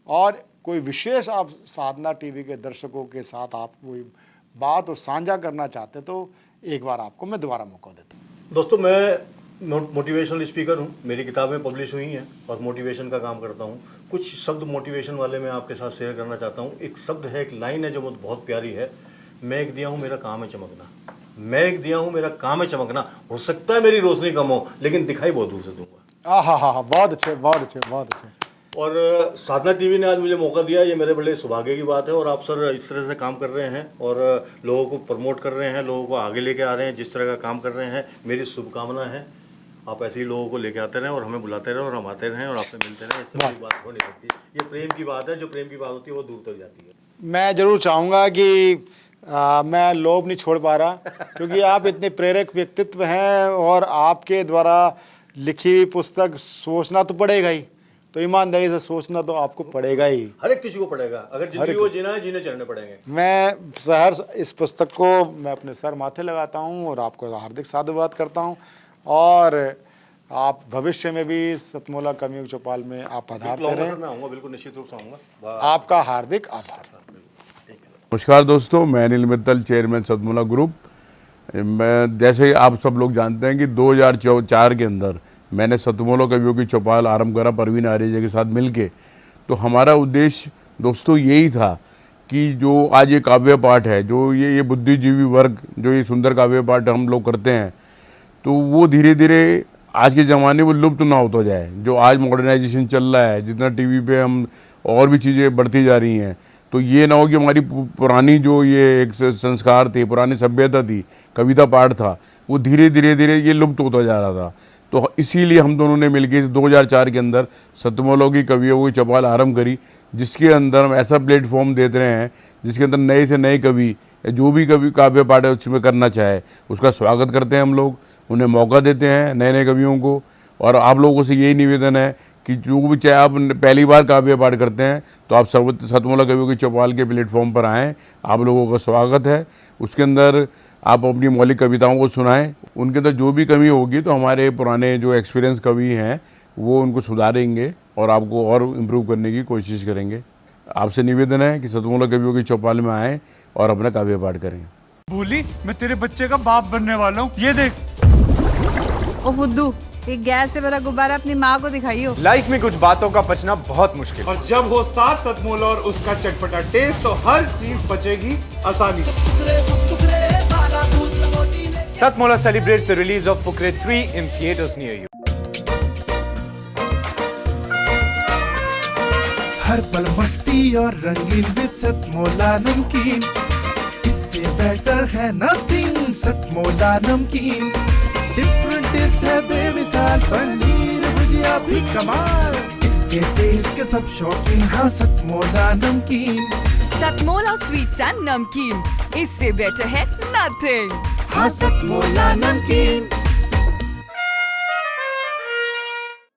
और कोई विशेष आप साधना टीवी के दर्शकों के साथ आप कोई बात और साझा करना चाहते हैं तो एक बार आपको मैं दोबारा मौका देता हूँ। दोस्तों, मैं मोटिवेशनल स्पीकर हूँ, मेरी किताबें पब्लिश हुई हैं और मोटिवेशन का काम करता हूँ। कुछ शब्द मोटिवेशन वाले मैं आपके साथ शेयर करना चाहता हूँ। एक शब्द है, एक लाइन है जो मुझे बहुत प्यारी है। मैं एक दिया हूँ, मेरा काम है चमकना। मैं एक दिया हूँ, मेरा काम है चमकना। हो सकता है मेरी रोशनी कम हो, लेकिन दिखाई बहुत दूर से दूंगा। हाँ, बहुत अच्छे, बहुत अच्छे, बहुत अच्छे। और साधना टीवी ने आज मुझे मौका दिया, ये मेरे बड़े सौभाग्य की बात है। और आप सर इस तरह से काम कर रहे हैं और लोगों को प्रमोट कर रहे हैं, लोगों को आगे लेके आ रहे हैं, जिस तरह का काम कर रहे हैं, मेरी शुभकामना है आप ऐसे ही लोगों को लेके आते रहें और हमें बुलाते रहें और हम आते रहें और आपसे मिलते रहें। इस तरह की बात हो नहीं सकती। ये प्रेम की बात है, जो प्रेम की बात होती है वो दूर तक जाती है। मैं ज़रूर चाहूँगा कि मैं लोभ नहीं छोड़ पा रहा, क्योंकि आप इतने प्रेरक व्यक्तित्व हैं और आपके द्वारा लिखी हुई पुस्तक सोचना तो पड़ेगा ही, तो ईमानदारी से सोचना तो आपको पड़ेगा ही। हर एक किसी को पड़ेगा, अगर जिंदगी को जीना है, जीने चढ़ने पड़ेंगे। मैं सहर इस पुस्तक को मैं अपने सर माथे लगाता हूँ और आपको हार्दिक साधुवाद करता हूँ। और आप भविष्य में भी सतमोला कवियों चौपाल में आप पधारते रहें। मैं आऊँगा, बिल्कुल निश्चित रूप से आऊँगा। आपका हार्दिक आभार। नमस्कार दोस्तों, मैं अनिल मित्तल, चेयरमैन सतमोला ग्रुप। मैं जैसे आप सब लोग जानते हैं कि 2004 के अंदर मैंने सतमोला कवियों की चौपाल आरंभ करा परवीन आर्य के साथ मिलके। तो हमारा उद्देश्य दोस्तों यही था कि जो आज ये काव्य पाठ है, जो ये बुद्धिजीवी वर्ग जो ये सुंदर काव्य पाठ हम लोग करते हैं, तो वो धीरे धीरे आज के ज़माने में लुप्त ना होता जाए। जो आज मॉडर्नाइजेशन चल रहा है, जितना टीवी पे हम और भी चीज़ें बढ़ती जा रही हैं, तो ये ना हो कि हमारी पुरानी जो ये एक संस्कार थे, पुरानी सभ्यता थी, कविता पाठ था, वो धीरे धीरे ये लुप्त होता जा रहा था। तो इसीलिए हम दोनों ने मिलकर 2004 के अंदर सतमोला की कवियों की चौपाल आरंभ करी, जिसके अंदर हम ऐसा प्लेटफॉर्म देते रहे हैं जिसके अंदर नए से नए कवि जो भी कवि काव्य पाठ है उसमें करना चाहे उसका स्वागत करते हैं हम लोग, उन्हें मौका देते हैं नए नए कवियों को। और आप लोगों से यही निवेदन है कि जो भी चाहे आप पहली बार काव्य पाठ करते हैं तो आप सतमोला कवियों की चौपाल के प्लेटफॉर्म पर आएँ, आप लोगों का स्वागत है। उसके अंदर आप अपनी मौलिक कविताओं को सुनाएं, उनके अंदर जो भी कमी होगी तो हमारे पुराने जो एक्सपीरियंस कवि हैं वो उनको सुधारेंगे और आपको और इम्प्रूव करने की कोशिश करेंगे। आपसे निवेदन है कि सतमोला कवियों की चौपाल में आएँ और अपना काव्य पाठ करें। भूली, मैं तेरे बच्चे का बाप बनने वाला हूँ, ये देख। ओ फुद्दू, एक गैस से भरा गुब्बारा अपनी माँ को दिखाइयो। लाइफ में कुछ बातों का बचना बहुत मुश्किल, और जब हो साथ सतमोला और उसका चटपटा टेस्ट तो हर चीज बचेगी आसानी से। Satmola celebrates the release of Fukre 3 in theaters near you. हर पल मस्ती और रंगीन विद सतमोला नमकीन, इससे बेटर है नथिंग। सतमोला नमकीन डिफरेंट टेस्ट है बेमिसाल, पनीर भुजिया भी कमाल, इसके टेस्ट के सब शौकीन। हाँ, सतमोला नमकीन सतमोला स्वीट्स एंड नमकीन, इससे बेटर है नथिंग। हाँ सतमोला नमकीन।